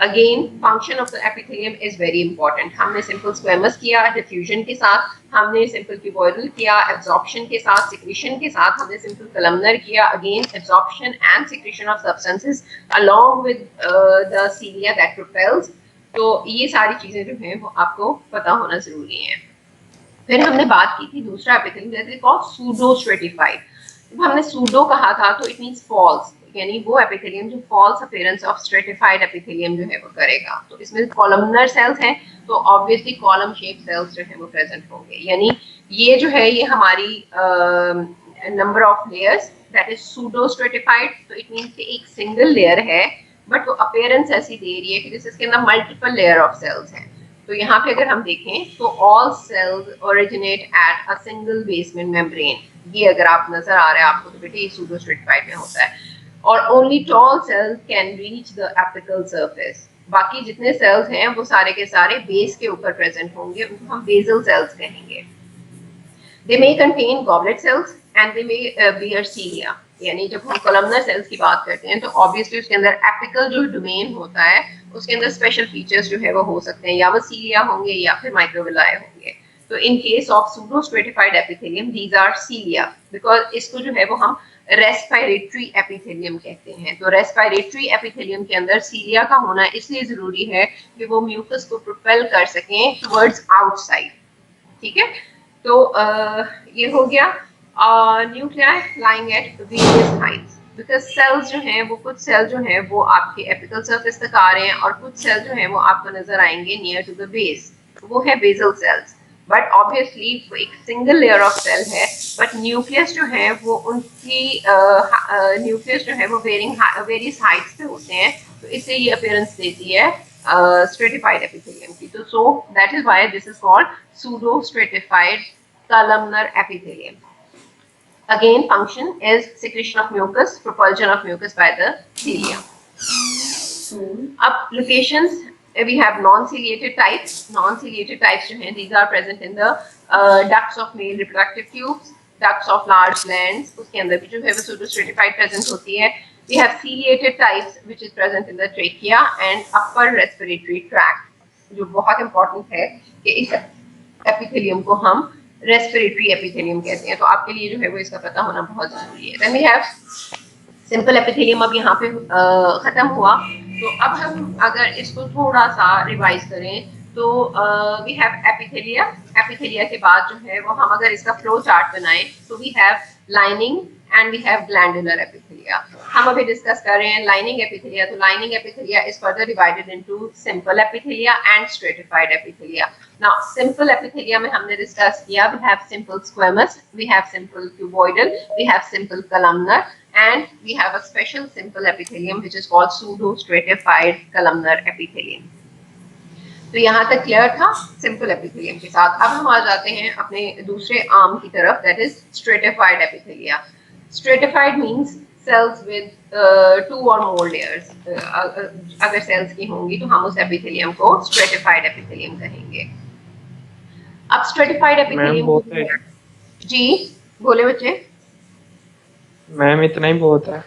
again function of the epithelium is very important. हमने सिंपल स्क्वेमस किया डिफ्यूजन के साथ, हमने सिंपल क्यूबॉइडल किया एब्जॉर्प्शन के साथ, सिक्रीशन के साथ, हमने सिंपल कलमनर किया, again absorption and secretion of substances along with the cilia that propels. तो ये सारी चीजें जो हैं वो आपको पता होना जरूरी है। फिर हमने बात की थी दूसरा epithelium that is called pseudo stratified. जब हमने सूडो कहा था तो इट मींस फॉल्स, यानी वो एपिथेलियम जो false appearance of stratified epithelium जो है वो करेगा। तो इसमें कॉलमनर सेल्स हैं तो ऑब्वियसली कॉलम शेप सेल्स जो है वो प्रेजेंट होंगे, यानी ये जो है ये हमारी number of layers that is pseudo stratified. तो इट मींस कि एक सिंगल लेयर है बट वो अपीयरेंस ऐसी दे रही है कि जैसे इसके अंदर मल्टीपल लेयर ऑफ सेल्स हैं। तो यहाँ पे अगर हम देखें तो all cells originate at a single basement membrane, ये अगर आप नजर आ रहा है आपको तो बेटे ये सूडो स्ट्रेटिफाइड में होता है। और only tall cells can reach the apical surface, बाकी जितने सेल्स हैं वो सारे के सारे बेस के ऊपर प्रेजेंट होंगे, उनको हम बेसल सेल्स कहेंगे। They may contain goblet cells and they may bear cilia, यानी जब हम कोलमनर सेल्स की बात करते हैं तो ऑब्वियसली उसके अंदर एपिकल जो डोमेन होता है उसके अंदर स्पेशल फीचर्स जो है वो हो सकते हैं, या वो सीलिया होंगे या फिर माइक्रोविलाई होंगे। तो in case of pseudostratified epithelium these are cilia, because इसको जो है वो हम रेस्पिरेटरी एपिथेलियम कहते हैं। तो रेस्पिरेटरी एपिथेलियम के अंदर सीलिया का होना इसलिए जरूरी है कि वो म्यूकस को प्रोपेल कर सकें टुवर्ड्स आउटसाइड, ठीक है। तो ये हो गया nuclei lying at various heights, because cells जो हैं वो कुछ सेल जो हैं वो आपके एपिकल सरफेस तक आ रहे हैं और कुछ सेल जो हैं वो आपको नजर आएंगे नियर टू द बेस, वो है बेसल सेल्स। बट ऑब्वियसली वो एक सिंगल लेयर ऑफ सेल है, बट न्यूक्लियस जो है वो उनकी न्यूक्लियस जो है वो वेरियस हाइट्स पे होते हैं, तो इससे ये अपीयरेंस देती है स्ट्रेटिफाइड एपिथेलियम की। तो so that is why this is called pseudo stratified columnar epithelium. Again, function is secretion of mucus, propulsion of mucus by the cilia. Up locations, we have non-ciliated types. Non-ciliated types जो हैं, these are present in the ducts of male reproductive tubes, ducts of large glands. उसके अंदर भी जो है वो pseudo stratified present होती है. We have ciliated types which is present in the trachea and upper respiratory tract. जो बहुत important है कि इस epithelium को हम रेस्पिरेटरी एपिथेलियम कहते हैं, तो आपके लिए जो है वो इसका पता होना बहुत जरूरी है। Then we have simple epithelium, अब यहाँ पे खत्म हुआ। तो अब हम अगर इसको थोड़ा सा रिवाइज करें तो वी हैव एपिथेलिया। एपिथेलिया के बाद जो है वो हम अगर इसका फ्लो चार्ट बनाएं तो we have lining and we have glandular epithelia. हम अभी डिस्कस कर रहे हैं लाइनिंग एपिथेलिया। तो lining epithelia is further divided into simple epithelia and stratified epithelia. Now, simple epithelia में हमने डिस्कस किया, we have simple squamous, we have simple cuboidal, we have simple columnar, and we have a special simple epithelium which is called pseudo stratified columnar epithelium. तो यहाँ तक क्लियर था सिंपल एपिथेलियम के साथ। अब हम आ जाते हैं अपने दूसरे आर्म की तरफ, that is stratified epithelia. Stratified means cells with 2 or more layers। अगर सेल्स की होंगी तो हम उस एपिथेलियम को स्ट्रेटिफाइड एपिथेलियम कहेंगे। अब स्ट्रेटिफाइड एपिथेलियम, जी बोले बच्चे। मैम इतना ही बहुत है।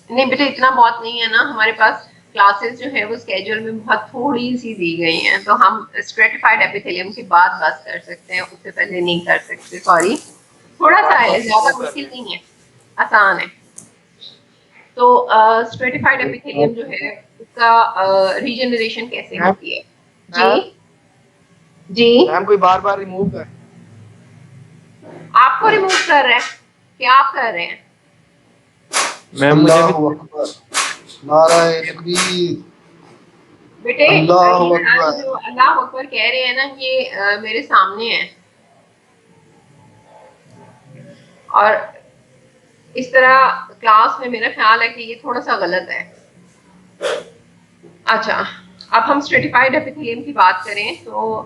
नहीं बेटे इतना बहुत नहीं है ना, हमारे पास क्लासेस जो है वो स्केड्यूल में बहुत थोड़ी सी दी गई हैं, तो हम स्ट्रेटिफाइड एपिथेलियम के बाद बात कर सकते हैं, उससे पहले नहीं कर सकते। सॉरी, थोड़ा सा है, ज्यादा मुश्किल नहीं है, आसान है। तो स्ट्रेटिफाइड एपिथेलियम जो है उसका रीजनरेशन कैसे होती है? जी जी मैम कोई बार बार रिमूव कर, आपको रिमूव कर रहे हैं? क्या आप कर रहे हैं? मैम मुझे भी नाराए तकबीर, बेटे अल्लाह अकबर। जो अल्लाह अकबर कह रहे हैं ना, ये मेरे सामने है और इस तरह क्लास में मेरा ख्याल है कि ये थोड़ा सा गलत है। अच्छा, अब हम स्ट्रेटिफाइड एपिथेलियम की बात करें तो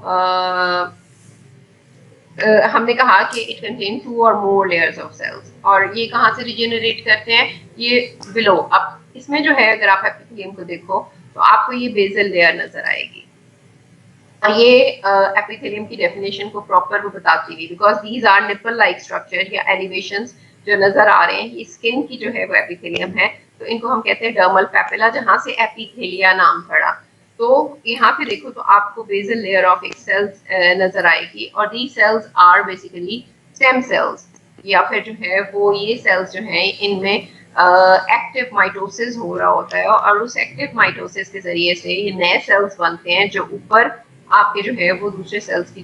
हमने कहा कि इट कंटेन 2 और मोर लेयर्स ऑफ सेल्स, और ये कहाँ से रिजेनरेट करते हैं, ये बिलो। अब इसमें जो है अगर आप एपिथेलियम को देखो तो आपको ये बेसल लेयर नजर आएगी, और ये एपिथेलियम की डेफिनेशन को प्रॉपर वो बताती हुई, because these are nipple like structure या एलिवेशंस जो नजर आ रहे हैं, ये स्किन की जो है वो एपिथेलियम है, तो इनको हम कहते हैं डर्मल पैपिला, जहां से एपिथेलिया नाम पड़ा। तो यहाँ पे देखो तो आपको बेसल लेयर ऑफ एक सेल्स नजर आएगी, और the cells are basically stem cells, या फिर जो है वो ये सेल्स जो है इनमें एक्टिव माइटोसिस हो रहा होता है, और उस एक्टिव माइटोसिस के जरिए से ये नए सेल्स बनते हैं जो ऊपर आपके जो है वो दूसरे सेल्स की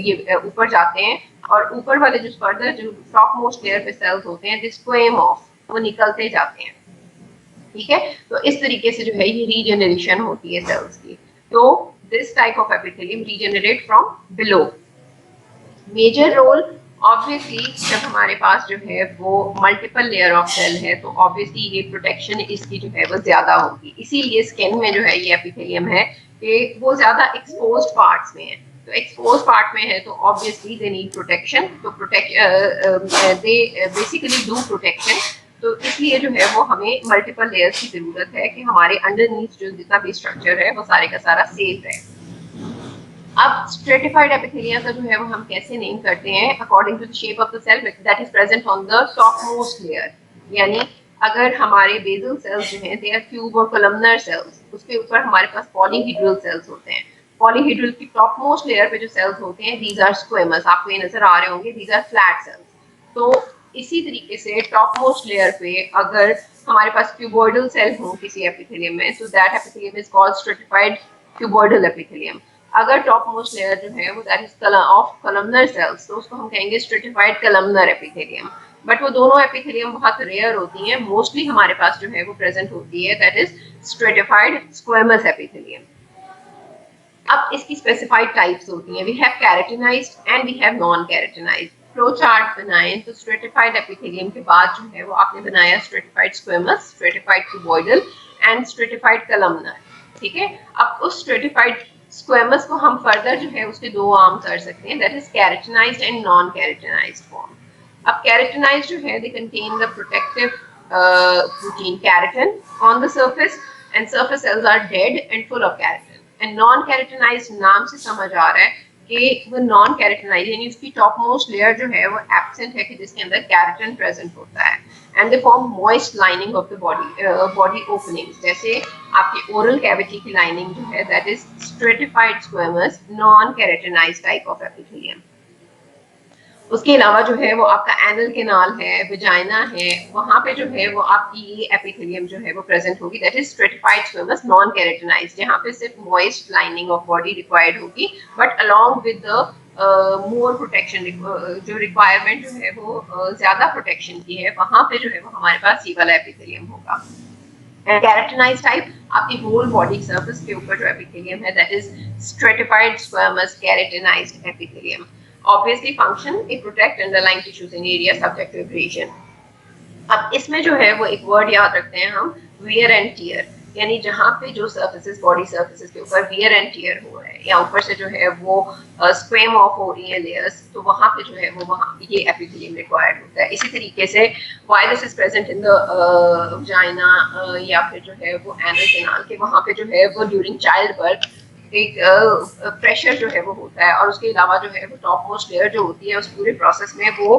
ये ऊपर जाते हैं, और ऊपर वाले जो फर्दर जो टॉप मोस्ट लेयर पे सेल्स होते हैं दिस स्क्वेम ऑफ वो निकलते जाते हैं, ठीक है। तो इस तरीके से जो है ये रीजनरेशन होती है सेल्स की। तो this type of epithelium regenerate from below. Major role obviously जब हमारे पास जो है वो मल्टीपल लेयर ऑफ सेल है तो ऑब्वियसली ये प्रोटेक्शन इसकी जो है वो ज्यादा होगी, इसीलिए स्किन में जो है ये एपिथेलियम है कि वो ज्यादा एक्सपोज्ड पार्ट्स में है, तो एक्सपोज पार्ट में है तो ऑब्वियसली दे नीड प्रोटेक्शन, तो दे बेसिकली डू प्रोटेक्शन, तो इसलिए जो है वो हमें मल्टीपल लेयर्स की जरूरत है कि हमारे अंडरनीथ जो जितना भी स्ट्रक्चर है वो सारे का सारा सेफ है। अब स्ट्रेटिफाइड एपिथेलिया का जो है वो हम कैसे नेम करते हैं, according to the shape of the cell that is present on the top most layer, यानी अगर हमारे बेसल सेल्स जो हैं दे आर क्यूब और कोलमनर सेल्स, उसके ऊपर हमारे पास पॉलीहेड्रल सेल्स होते हैं, पॉलीहेड्रल की टॉप मोस्ट लेयर पे जो सेल्स होते हैं दीज आर स्क्वेमस, आपको ये नजर आ रहे होंगे दीज आर फ्लैट सेल्स। तो इसी तरीके से टॉप मोस्ट लेयर पे अगर हमारे पास क्यूबॉइडल सेल हो किसी एपिथेलियम में, so that epithelium is called stratified cuboidal epithelium। अगर टॉप मोस्ट लेयर जो है वो that is of columnar sales, तो उसको हम कहेंगे स्ट्रेटिफाइड कॉलमनर एपिथेलियम। बट वो दोनों एपिथेलियम बहुत रेयर होती हैं, मोस्टली हमारे पास जो है वो प्रेजेंट होती है that is stratified squamous epithelium. अब इसकी स्पेसिफाइड टाइप्स होती हैं, we have keratinized and we have non keratinized. Flow chart बनाएं तो स्ट्रेटिफाइड एपिथेलियम के बाद जो है वो आपने बनाया stratified squamous, stratified cuboidal and stratified columnar, ठीक है। अब उस स्ट्रेटिफाइड स्क्वेमस को हम फर्दर जो है उसके दो आर्म कर सकते हैं, that is keratinized and non keratinized form. अब कैरेटिनाइज्ड जो है they contain the protective protein keratin on the surface and surface cells are dead and full of keratin, and non keratinized नाम से समझ आ रहा है कि वो नॉन कैरेटिनाइज्ड यानी उसकी टॉप मोस्ट लेयर जो है वो एब्सेंट है कि जिसके अंदर कैरेटिन प्रेजेंट होता है, and they form moist lining of the body openings, जैसे आपकी ओरल कैविटी की लाइनिंग जो है that is stratified squamous non keratinized type of epithelium. उसके अलावा जो है वो आपका एनल कैनाल है, विजाइना है, वहां पे जो है वो आपकी ये एपिथेलियम जो है वो प्रेजेंट होगी that is stratified squamous non keratinized, जहां पे सिर्फ moist lining of body required होगी, but along with the more protection जो रिक्वायरमेंट जो है वो ज्यादा प्रोटेक्शन की है, वहां पे जो है वो हमारे पास ये वाला एपिथेलियम होगा। कैरेटिनाइज्ड टाइप आपकी होल बॉडी सर्फेस के ऊपर जो एपिथेलियम है that is stratified squamous keratinised epithelium. Obviously function it protect underlying tissues in area subject to abrasion। अब इसमें जो है वो एक वर्ड याद रखते हैं हम wear and tear, यानी जहाँ पे जो सर्फेसेस बॉडी सर्फेसेस के ऊपर wear and tear हो रहा है या ऊपर से जो है वो स्क्वेम ऑफ हो रही है लेयर्स, तो वहाँ पे जो है वो वहाँ ये एपिथेलियम रिक्वायर्ड होता है। इसी तरीके से why this is present in the vagina या फिर जो है वो एनल कैनाल के वहाँ पे जो है वो ड्यूरिंग चाइल्ड बर्थ एक प्रेशर जो है वो होता है, और उसके अलावा जो है वो टॉप मोस्ट लेयर जो होती है उस पूरे प्रोसेस में वो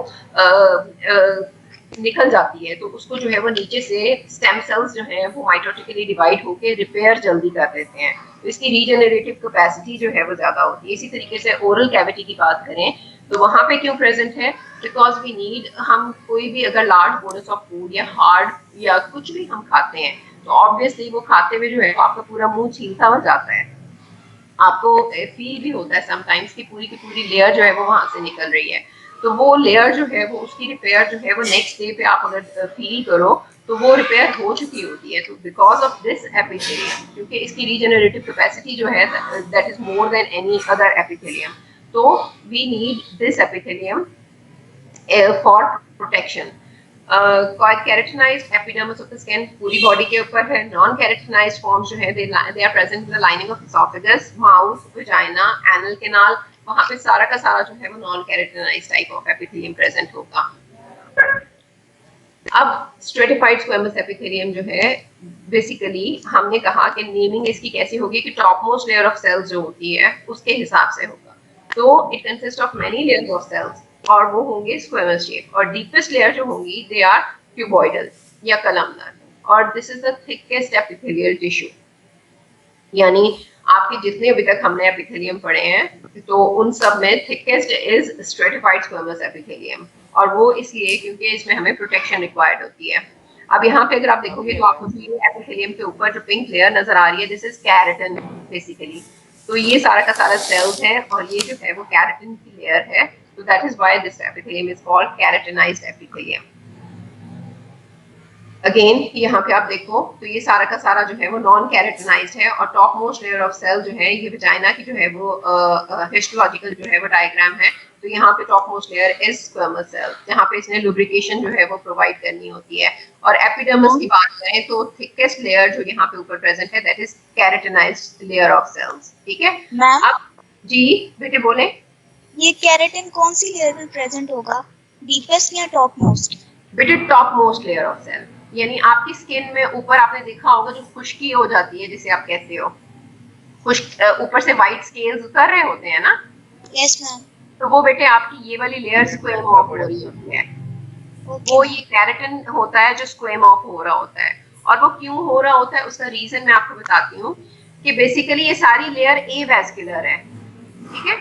निकल जाती है, तो उसको जो है वो नीचे से स्टेम सेल्स जो है वो माइटोटिकली डिवाइड होके रिपेयर जल्दी कर देते हैं, तो इसकी रीजनरेटिव कैपेसिटी जो है वो ज्यादा होती है। इसी तरीके से ओरल कैविटी की बात करें तो वहाँ पे क्यों प्रेजेंट है, बिकॉज वी नीड, हम कोई भी अगर लार्ज बोनस ऑफ फूड या हार्ड या कुछ भी हम खाते हैं तो ऑब्वियसली वो खाते हुए जो है आपका पूरा मुंह छीलता हुआ जाता है, आपको फील भी होता है समटाइम्स की पूरी लेयर जो है वो वहां से निकल रही है, तो वो लेयर जो है वो उसकी रिपेयर जो है वो नेक्स्ट डे पे आप अगर फील करो तो वो रिपेयर हो चुकी होती है। तो बिकॉज ऑफ दिस एपिथेलियम, क्योंकि इसकी रीजनरेटिव कैपेसिटी जो है that is more than any other epithelium, तो we need this epithelium for protection. Keratinized epidermis of the skin पूरी बॉडी के ऊपर है, नॉन कैरेटिनाइज्ड फॉर्म्स जो है they are present in the lining of oesophagus, mouth, vagina, anal canal, वहाँ पे सारा का सारा जो है वो non keratinized type of epithelium present होगा। अब स्ट्रेटिफाइड स्क्वेमस एपिथेलियम जो है बेसिकली हमने कहा कि नेमिंग इसकी कैसी होगी कि top most layer of cells जो होती है उसके हिसाब से होगा। तो it consist of many layers of cells और वो होंगे स्क्वेमस शेप, और डीपेस्ट लेयर जो होंगी दे आर क्यूबॉइडल या कलमदार, और this is the thickest epithelial tissue. यानी आपके जितने अभी तक हमने एपिथेलियम पढ़े हैं तो उन सब में thickest is stratified squamous epithelium, और वो इसलिए क्योंकि इसमें हमें प्रोटेक्शन रिक्वायर्ड होती है। अब यहाँ पे अगर आप देखोगे तो आपको ये एपिथेलियम के ऊपर जो पिंक लेयर नजर आ रही है, दिस इज कैरेटिन बेसिकली। तो ये सारा का सारा सेल्स है और ये जो है वो कैरेटिन की लेयर है, तो that is why this epithelium is called keratinised epithelium. Again यहाँ पे आप देखो तो ये सारा का सारा जो है वो नॉन कैरेटिनाइज्ड है, और top most layer of cell जो है ये विजाइना की जो है वो हिस्टोलॉजिकल जो है वो डायग्राम है। तो यहाँ पे top most layer is squamous cell, जहाँ पे इसने लुब्रिकेशन जो है वो प्रोवाइड करनी होती है। और एपिडर्मिस की बात करें तो थिकेस्ट लेयर जो यहाँ पे ऊपर प्रेजेंट है that is keratinized layer of cells. ठीक है मैम, अब जी बेटे बोले। ये केराटिन कौन सी लेयर में प्रेजेंट होगा, डीपेस्ट या टॉप मोस्ट? बेटे top most layer of cell, यानी आपकी स्किन में ऊपर आपने देखा होगा जो खुश्की हो जाती है जिसे आप कहते हो खुश्क, ऊपर से वाइट स्केल्स उतर रहे होते हैं ना। Yes ma'am. तो वो बेटे आपकी ये वाली लेयर स्क्वेम ऑफ हो रही होती है। वो ये कैरेटिन होता है जो स्क्वेम ऑफ हो रहा होता है, और वो क्यों हो रहा होता है उसका रीजन मैं आपको बताती हूँ कि बेसिकली ये सारी लेयर एवेस्कुलर है। ठीक है,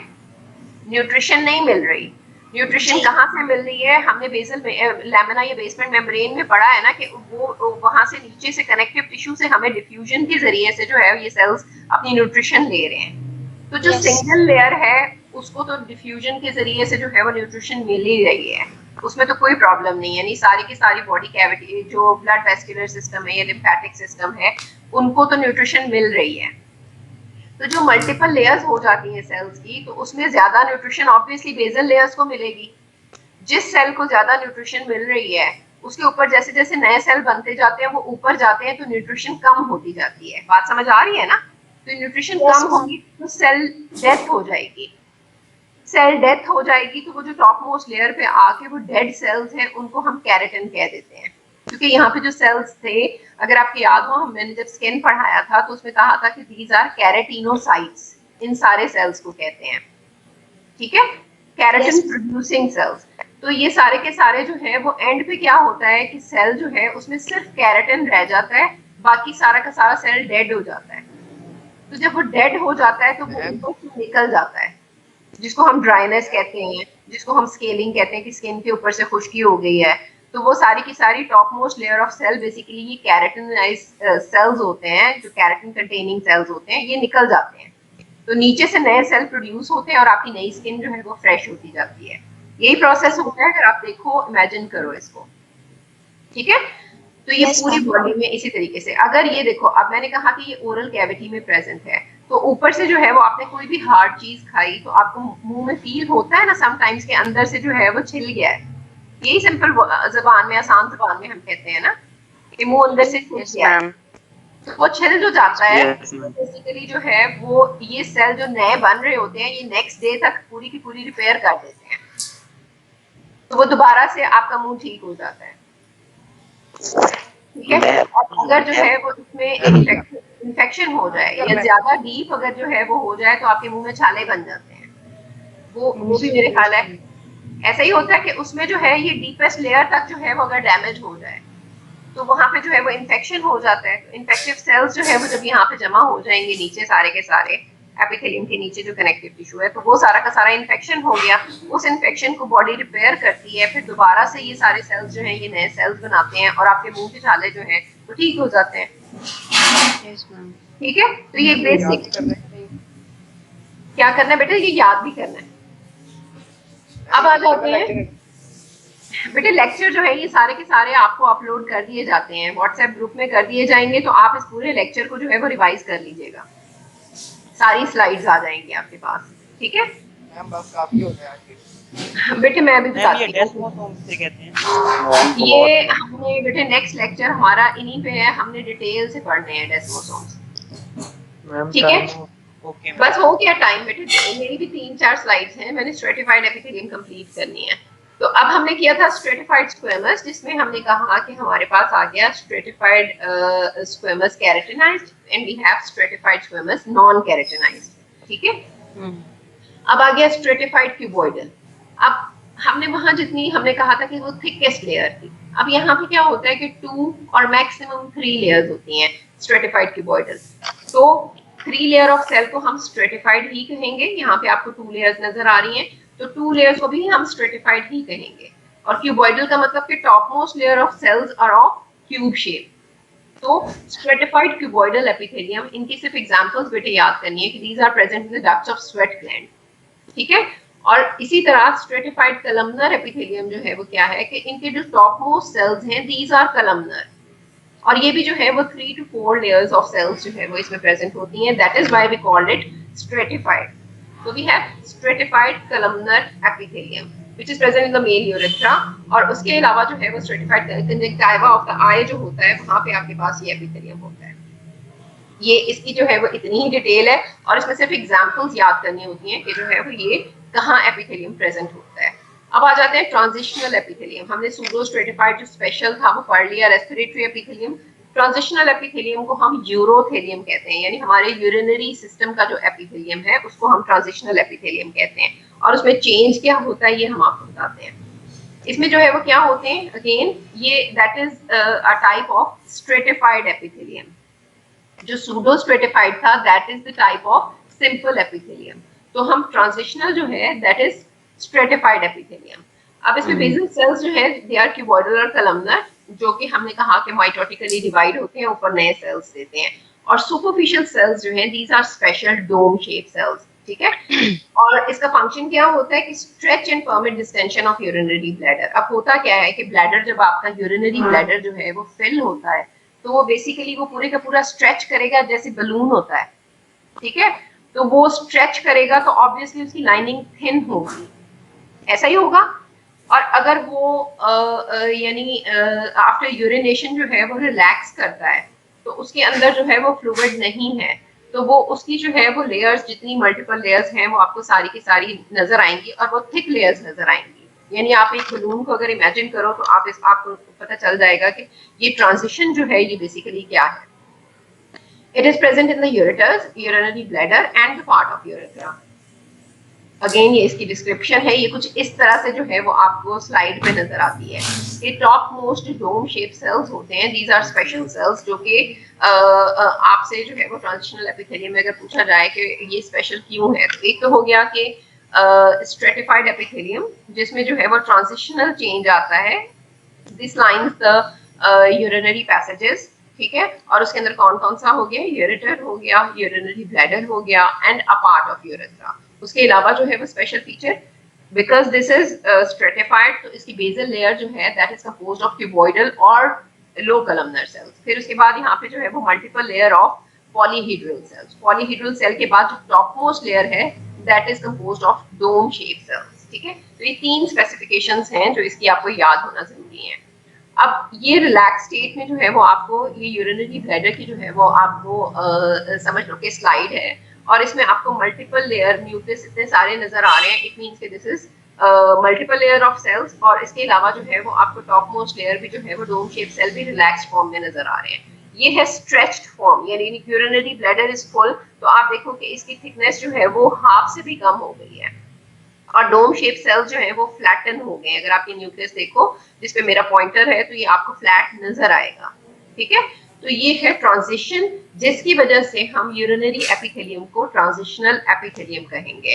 न्यूट्रिशन नहीं मिल रही। न्यूट्रिशन कहाँ से मिल रही है? हमने बेसल लैमिना या बेसमेंट मेम्ब्रेन में पढ़ा है ना कि वो वहां से नीचे से कनेक्टिव टिश्यू से हमें डिफ्यूजन के जरिए से जो है ये सेल्स अपनी न्यूट्रिशन ले रहे हैं। तो जो सिंगल लेयर है उसको तो डिफ्यूजन के जरिए से जो है वो न्यूट्रिशन मिल ही रही है, उसमें तो कोई प्रॉब्लम नहीं है। यानी सारी की सारी बॉडी कैविटी जो ब्लड वेस्कुलर सिस्टम है या लिम्फेटिक सिस्टम है उनको तो न्यूट्रिशन मिल रही है। तो जो मल्टीपल लेयर्स हो जाती हैं सेल्स की तो उसमें ज्यादा न्यूट्रिशन ऑब्वियसली बेसल लेयर्स को मिलेगी। जिस सेल को ज्यादा न्यूट्रिशन मिल रही है उसके ऊपर जैसे जैसे नए सेल बनते जाते हैं वो ऊपर जाते हैं तो न्यूट्रिशन कम होती जाती है। बात समझ आ रही है ना? तो न्यूट्रिशन कम होगी तो सेल डेथ हो जाएगी। सेल डेथ हो जाएगी तो वो जो टॉप मोस्ट लेयर पे आके वो डेड सेल्स हैं उनको हम कैरेटिन कह देते हैं। क्योंकि यहाँ पे जो सेल्स थे, अगर आपको याद हो मैंने जब स्किन पढ़ाया था तो उसमें कहा था कि दीज आर कैरेटिनोसाइट्स, इन सारे सेल्स को कहते हैं। ठीक है, कैरेटिन प्रोड्यूसिंग सेल्स। तो ये सारे के सारे जो है वो एंड पे क्या होता है कि सेल जो है उसमें सिर्फ कैरेटिन रह जाता है, बाकी सारा का सारा सेल डेड हो जाता है। तो जब वो डेड हो जाता है तो वो ऊपर से निकल जाता है, जिसको हम ड्राइनेस कहते हैं, जिसको हम स्केलिंग कहते हैं कि स्किन के ऊपर से खुश्की हो गई है। तो वो सारी की सारी top most layer of cell basically ये कैरेटिनाइज्ड सेल्स होते हैं, जो कैरेटिन कंटेनिंग सेल्स होते हैं, ये निकल जाते हैं। तो नीचे से नए सेल प्रोड्यूस होते हैं और आपकी नई स्किन जो है वो फ्रेश होती जाती है। यही प्रोसेस होता है अगर आप देखो, इमेजिन करो इसको। ठीक है, तो ये पूरी बॉडी में इसी तरीके से। अगर ये देखो, अब मैंने कहा कि ये ओरल कैविटी में प्रेजेंट है, तो ऊपर से जो है वो आपने कोई भी हार्ड चीज खाई तो आपको मुंह में फील होता है ना समटाइम्स के अंदर से जो है वो छिल गया है। यही सिंपल जबान में, आसान जबान में हम कहते हैं ना कि मुंह अंदर से छिल गया है। तो वो छिल जो जाता है बेसिकली जो है वो ये सेल जो नए बन रहे होते हैं ये नेक्स्ट डे तक पूरी की पूरी रिपेयर कर देते हैं, तो वो दोबारा से आपका मुंह ठीक हो जाता है। ठीक है, अगर जो है वो इसमें इन्फेक्शन हो जाए या ज्यादा डीप अगर जो है वो हो जाए तो आपके मुंह में छाले बन जाते हैं। वो भी मेरे ख्याल है ऐसा ही होता है कि उसमें जो है ये डीपेस्ट लेयर तक जो है वो अगर डैमेज हो जाए तो वहां पे जो है वो इन्फेक्शन हो जाता है। तो इन्फेक्टिव सेल्स जो है वो जब यहाँ पे जमा हो जाएंगे नीचे सारे के सारे एपिथेलियम के नीचे जो कनेक्टिव टिश्यू है, तो वो सारा का सारा इन्फेक्शन हो गया। उस इन्फेक्शन को बॉडी रिपेयर करती है, फिर दोबारा से ये सारे सेल्स जो हैं ये नए सेल्स बनाते हैं और आपके मुंह के छाले जो हैं वो ठीक हो जाते हैं। ठीक है, तो ये बेसिक क्या करना है बेटे, ये याद भी करना है। अब आ जाते हैं बेटे, लेक्चर जो है ये सारे के सारे आपको अपलोड कर दिए जाते हैं, व्हाट्सएप ग्रुप में कर दिए जाएंगे। तो आप इस पूरे लेक्चर को जो है वो रिवाइज कर लीजिएगा, सारी स्लाइड्स आ जाएंगी आपके पास। ठीक है मैम, बस काफी हो गया बेटे, मैं भी बताती हूँ। ये हमने बेटे नेक्स्ट लेक्चर हमारा इन्हीं पे है, हमने डिटेल से पढ़ने हैं डेस्मोसोम्स। ठीक है, ओके बस हो गया टाइम बेटे, मेरी भी 3-4 स्लाइड्स हैं, मैंने स्ट्रेटिफाइड एपिथेलियम कंप्लीट करनी है। तो अब हमने किया था स्ट्रेटिफाइड स्क्वेमस, जिसमें हमने कहा कि हमारे पास आ गया stratified squamous keratinized and we have stratified squamous non keratinized, ठीक है। अब आ गया स्ट्रेटिफाइड क्यूबॉइडल। अब हमने वहां जितनी हमने कहा था कि वो थिकेस्ट लेयर थी, अब यहाँ पे क्या होता है कि 2 और मैक्सिमम 3 लेयर्स होती हैं स्ट्रेटिफाइड क्यूबॉइडल। तो 3 लेयर ऑफ सेल को हम स्ट्रेटिफाइड ही कहेंगे। यहाँ पे आपको 2 लेयर्स नजर आ रही हैं, तो 2 लेयर्स को भी हम स्ट्रेटिफाइड ही कहेंगे। और क्यूबॉइडल का मतलब कि top most layer of cells are of cube shape. तो स्ट्रेटिफाइड क्यूबॉइडल एपिथेलियम, इनकी सिर्फ एग्जांपल्स बेटे याद करनी है कि these are present in the ducts of sweat gland, ठीक है। और इसी तरह स्ट्रेटिफाइड कलमनर एपिथेलियम जो है वो क्या है कि इनके जो टॉप मोस्ट सेल्स हैं दीज आर कलमनर, और ये भी जो है वो 3 to 4 लेयर्स ऑफ सेल्स जो है वो इसमें प्रेजेंट होती हैं, that is why we called it stratified. So we have stratified columnar epithelium which is present in the male urethra, और उसके अलावा जो है वो stratified conjunctiva of the eye जो होता है वहां पे आपके पास ये epithelium होता है। ये इसकी जो है वो इतनी ही डिटेल है, और इसमें सिर्फ एग्जांपल्स याद करनी होती हैं कि जो है वो ये कहाँ एपिथेलियम प्रेजेंट होता है। अब आ जाते हैं ट्रांजिशनल एपिथेलियम। हमने सूडो स्ट्रेटिफाइड जो स्पेशल था वो पढ़ लिया, रेस्पिरेटरी एपिथेलियम। ट्रांजिशनल एपिथेलियम को हम यूरोथेलियम कहते हैं, यानी हमारे यूरिनरी सिस्टम का जो एपिथेलियम है उसको हम ट्रांजिशनल एपिथेलियम कहते हैं। और उसमें चेंज क्या होता है ये हम आपको बताते हैं। इसमें जो है वो क्या होते हैं, अगेन ये that is a type of stratified epithelium. जो सूडो स्ट्रेटिफाइड था that is the type of simple epithelium. तो हम ट्रांजिशनल जो है दैट इज स्ट्रेटिफाइड एपिथेलियम। अब इसमें बेसल सेल्स जो है दे आर क्यूबॉइडल और कलमनर, जो कि हमने कहा कि माइटोटिकली डिवाइड होते हैं, ऊपर नए सेल्स देते हैं। और सुपरफिशियल सेल्स जो हैं these are special dome shape cells, ठीक है। और इसका फंक्शन क्या होता है कि stretch and permit distension of urinary bladder. अब होता क्या है कि ब्लैडर जब आपका यूरिनरी ब्लैडर जो है वो फिल होता है तो वो बेसिकली वो पूरे का पूरा स्ट्रेच करेगा जैसे बलून होता है, ठीक है। तो वो स्ट्रेच करेगा तो ऑब्वियसली उसकी लाइनिंग थिन होगी, ऐसा ही होगा। और अगर वो यानी आफ्टर यूरिनेशन जो है वो रिलैक्स करता है तो उसके अंदर जो है वो फ्लूइड नहीं है, तो वो उसकी जो है वो लेयर्स जितनी मल्टीपल लेयर्स हैं वो आपको सारी की सारी नजर आएंगी, और वो थिक लेयर्स नजर आएंगी। यानी आप एक बलून को अगर इमेजिन करो तो आपको पता चल जाएगा कि ये ट्रांजिशन जो है ये बेसिकली क्या है। It is present in the ureters, urinary bladder and the part of urethra. Again ये इसकी डिस्क्रिप्शन है, ये कुछ इस तरह से जो है वो आपको स्लाइड पे नजर आती है। ये top most dome shape cells होते हैं, दीज आर स्पेशल सेल्स, जो कि आपसे जो है वो ट्रांजिशनल एपिथेलियम में अगर पूछा जाए कि ये स्पेशल क्यों है, तो एक तो हो गया कि स्ट्रेटिफाइड एपिथेलियम जिसमें जो है वो ट्रांजिशनल चेंज आता है, this lines the urinary passages, ठीक है। और उसके अंदर कौन कौन सा हो गया, यूरेटर हो गया, यूरिनरी ब्लैडर हो गया and a part of urethra. उसके अलावा जो है वो special feature, because this is stratified, तो इसकी बेसल लेयर जो है that is composed of cuboidal और लो कलमनर सेल्स। फिर उसके बाद यहाँ पे जो है वो multiple layer of polyhedral cells. Polyhedral cell के बाद जो टॉप मोस्ट लेयर है that is composed of dome shape cells, ठीक है। तो ये 3 स्पेसिफिकेशंस हैं जो इसकी आपको याद होना जरूरी है। अब ये रिलैक्स स्टेट में जो है वो आपको ये यूरिनरी ब्लैडर की जो है वो आपको समझ लो कि स्लाइड है, और इसमें आपको मल्टीपल लेयर न्यूक्लियस इतने सारे नजर आ रहे हैं। इट मींस कि this is multiple layer of cells, और इसके अलावा जो है वो आपको टॉप मोस्ट लेयर भी जो है वो डोम शेप सेल भी रिलैक्स्ड फॉर्म में नजर आ रहे हैं। ये है स्ट्रेच्ड फॉर्म, यानी यूरिनरी ब्लैडर इज फुल, तो आप देखो कि इसकी थिकनेस जो है वो हाफ से भी कम हो गई है, और डोम शेप सेल्स जो है वो फ्लैटन हो गए। अगर आप ये न्यूक्लियस देखो जिस पे मेरा पॉइंटर है तो ये आपको फ्लैट नजर आएगा, ठीक है। तो ये है ट्रांजिशन, जिसकी वजह से हम यूरिनरी एपिथेलियम को ट्रांजिशनल एपिथेलियम कहेंगे।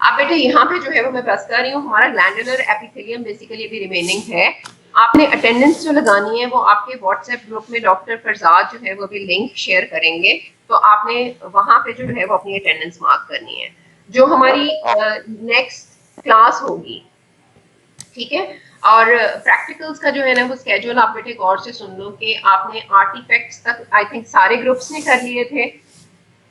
अब बेटे यहाँ पे जो है वो मैं बस कर रही हूँ, हमारा ग्लैंडुलर एपिथेलियम बेसिकली अभी रिमेनिंग है। आपने अटेंडेंस जो लगानी है वो आपके व्हाट्सएप ग्रुप में डॉक्टर फरजाद जो है वो भी लिंक शेयर करेंगे, तो आपने वहां पे जो है वो अपनी अटेंडेंस मार्क करनी है। जो हमारी नेक्स्ट क्लास होगी, ठीक है। और प्रैक्टिकल्स का जो है ना वो स्केड्यूल आप बेटे गौर से सुन लो कि आपने आर्टिफैक्ट्स तक आई थिंक सारे ग्रुप्स ने कर लिए थे।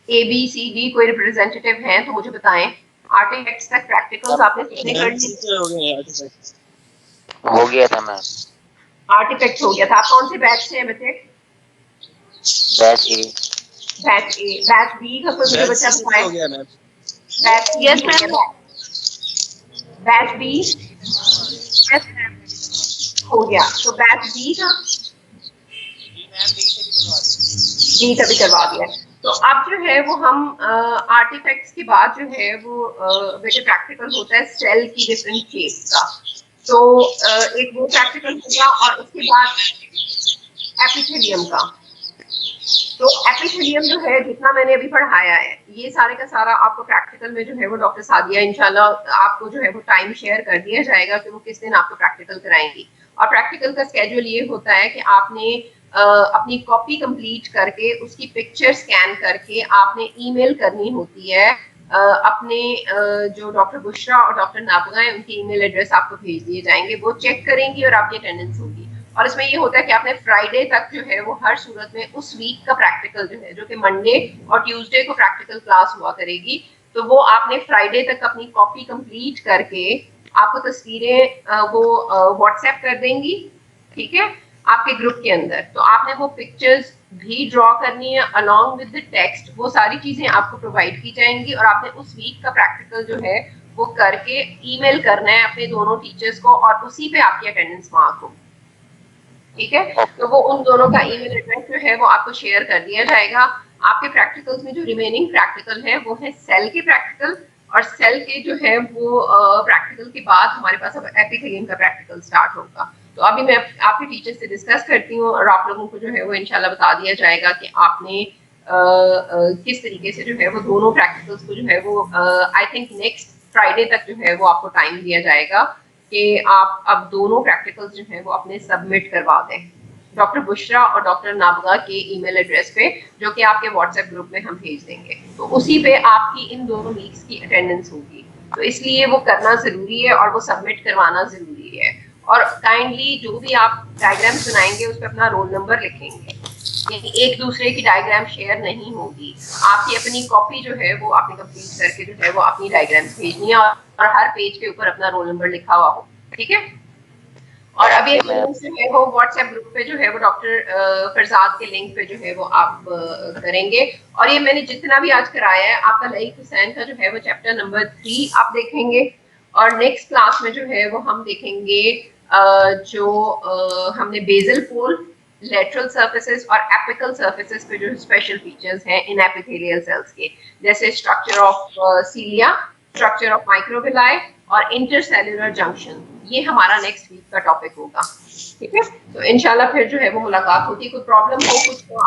ABCD कोई रिप्रेजेंटेटिव हैं तो मुझे बताएं, आर्टिफैक्ट्स तक प्रैक्टिकल्स आपने कितने कर लिए? हो गया था मैम, आर्टिफैक्ट्स हो गया था। आप कौन से बैच से हैं बेटे? Batch A. Batch A, batch B का कोई मुझे बच्चा बताए। हो गया ma'am. Batch Yes, ma'am. Batch B Yes, ma'am. हो गया, तो बैच बी का डी का भी करवा दिया। तो अब जो है वो हम आर्टिफैक्ट्स के बाद जो है वो बेटे प्रैक्टिकल होता है सेल की डिफरेंट शेप्स का। तो एक वो प्रैक्टिकल होगा और उसके बाद एपिथेलियम का। तो एपिथेलियम जो है जितना मैंने अभी पढ़ाया है ये सारे का सारा आपको प्रैक्टिकल में जो है वो डॉक्टर सादिया इंशाल्लाह आपको जो है वो टाइम शेयर कर दिया जाएगा कि वो किस दिन आपको प्रैक्टिकल कराएंगी। और प्रैक्टिकल का स्केड्यूल ये होता है कि आपने अपनी कॉपी कंप्लीट करके उसकी पिक्चर स्कैन करके आपने ईमेल करनी होती है अपने जो डॉक्टर बुशरा और डॉक्टर नाबगा हैं उनके ईमेल एड्रेस आपको भेज दिए जाएंगे, वो चेक करेंगी और आपकी अटेंडेंस होगी। और इसमें ये होता है कि आपने फ्राइडे तक जो है वो हर सूरत में उस वीक का प्रैक्टिकल जो है, जो कि मंडे और ट्यूसडे को प्रैक्टिकल क्लास हुआ करेगी, तो वो आपने फ्राइडे तक अपनी कॉपी कंप्लीट करके आपको तस्वीरें वो व्हाट्सएप कर देंगी, ठीक है, आपके ग्रुप के अंदर। तो आपने वो पिक्चर्स भी ड्रॉ करनी है अलॉन्ग विद द टेक्स्ट, वो सारी चीजें आपको प्रोवाइड की जाएंगी और आपने उस वीक का प्रैक्टिकल जो है वो करके ईमेल करना है अपने दोनों टीचर्स को और उसी पे आपकी अटेंडेंस मार्क होगी, ठीक है। तो वो उन दोनों का ईमेल एड्रेस जो है वो आपको शेयर कर दिया जाएगा। आपके प्रैक्टिकल्स में जो रिमेनिंग प्रैक्टिकल है वो है सेल के प्रैक्टिकल, और सेल के जो है वो प्रैक्टिकल के बाद हमारे पास अब एपिथेलियम का प्रैक्टिकल स्टार्ट होगा। तो अभी मैं आपके टीचर से डिस्कस करती हूँ और आप लोगों को जो है वो इंशाल्लाह बता दिया जाएगा कि आपने किस तरीके से जो है वो दोनों प्रैक्टिकल्स को जो है वो आई थिंक नेक्स्ट फ्राइडे तक जो है वो आपको टाइम दिया जाएगा कि आप अब दोनों प्रैक्टिकल्स जो है वो अपने सबमिट करवा दें डॉक्टर बुशरा और डॉक्टर नाबगा के ईमेल एड्रेस पे, जो कि आपके व्हाट्सएप ग्रुप में हम भेज देंगे। तो उसी पे आपकी इन दोनों वीक्स की अटेंडेंस होगी, तो इसलिए वो करना जरूरी है और वो सबमिट करवाना जरूरी है। और काइंडली जो भी आप डायग्राम्स बनाएंगे उस पर अपना रोल नंबर लिखेंगे, यानी एक दूसरे की डायग्राम शेयर नहीं होगी। आपकी अपनी कॉपी जो है वो आपने कंप्लीट करके जो है वो अपनी डायग्राम्स भेजनी है और हर पेज के ऊपर अपना रोल नंबर लिखा हुआ हो, ठीक है। और अभी एक लिंक जो है वो व्हाट्सएप ग्रुप पे जो है वो डॉक्टर फरजाद के लिंक पे जो है वो आप करेंगे। और ये मैंने जितना भी आज कराया है आपका लईक हुसैन का जो है वो चैप्टर नंबर 3 आप देखेंगे और नेक्स्ट क्लास में जो है वो हम देखेंगे जो हमने बेसल पोल, लेटरल सर्फेसेस और एपिकल सर्फेसेस पे जो स्पेशल फीचर्स हैं इन एपिथेलियल सेल्स के, जैसे structure of सीलिया, structure of microvilli और इंटरसेल्युलर जंक्शन। ये हमारा नेक्स्ट वीक का टॉपिक होगा, ठीक है। तो इंशाल्लाह फिर जो है वो मुलाकात होती है। कोई प्रॉब्लम हो कुछ तो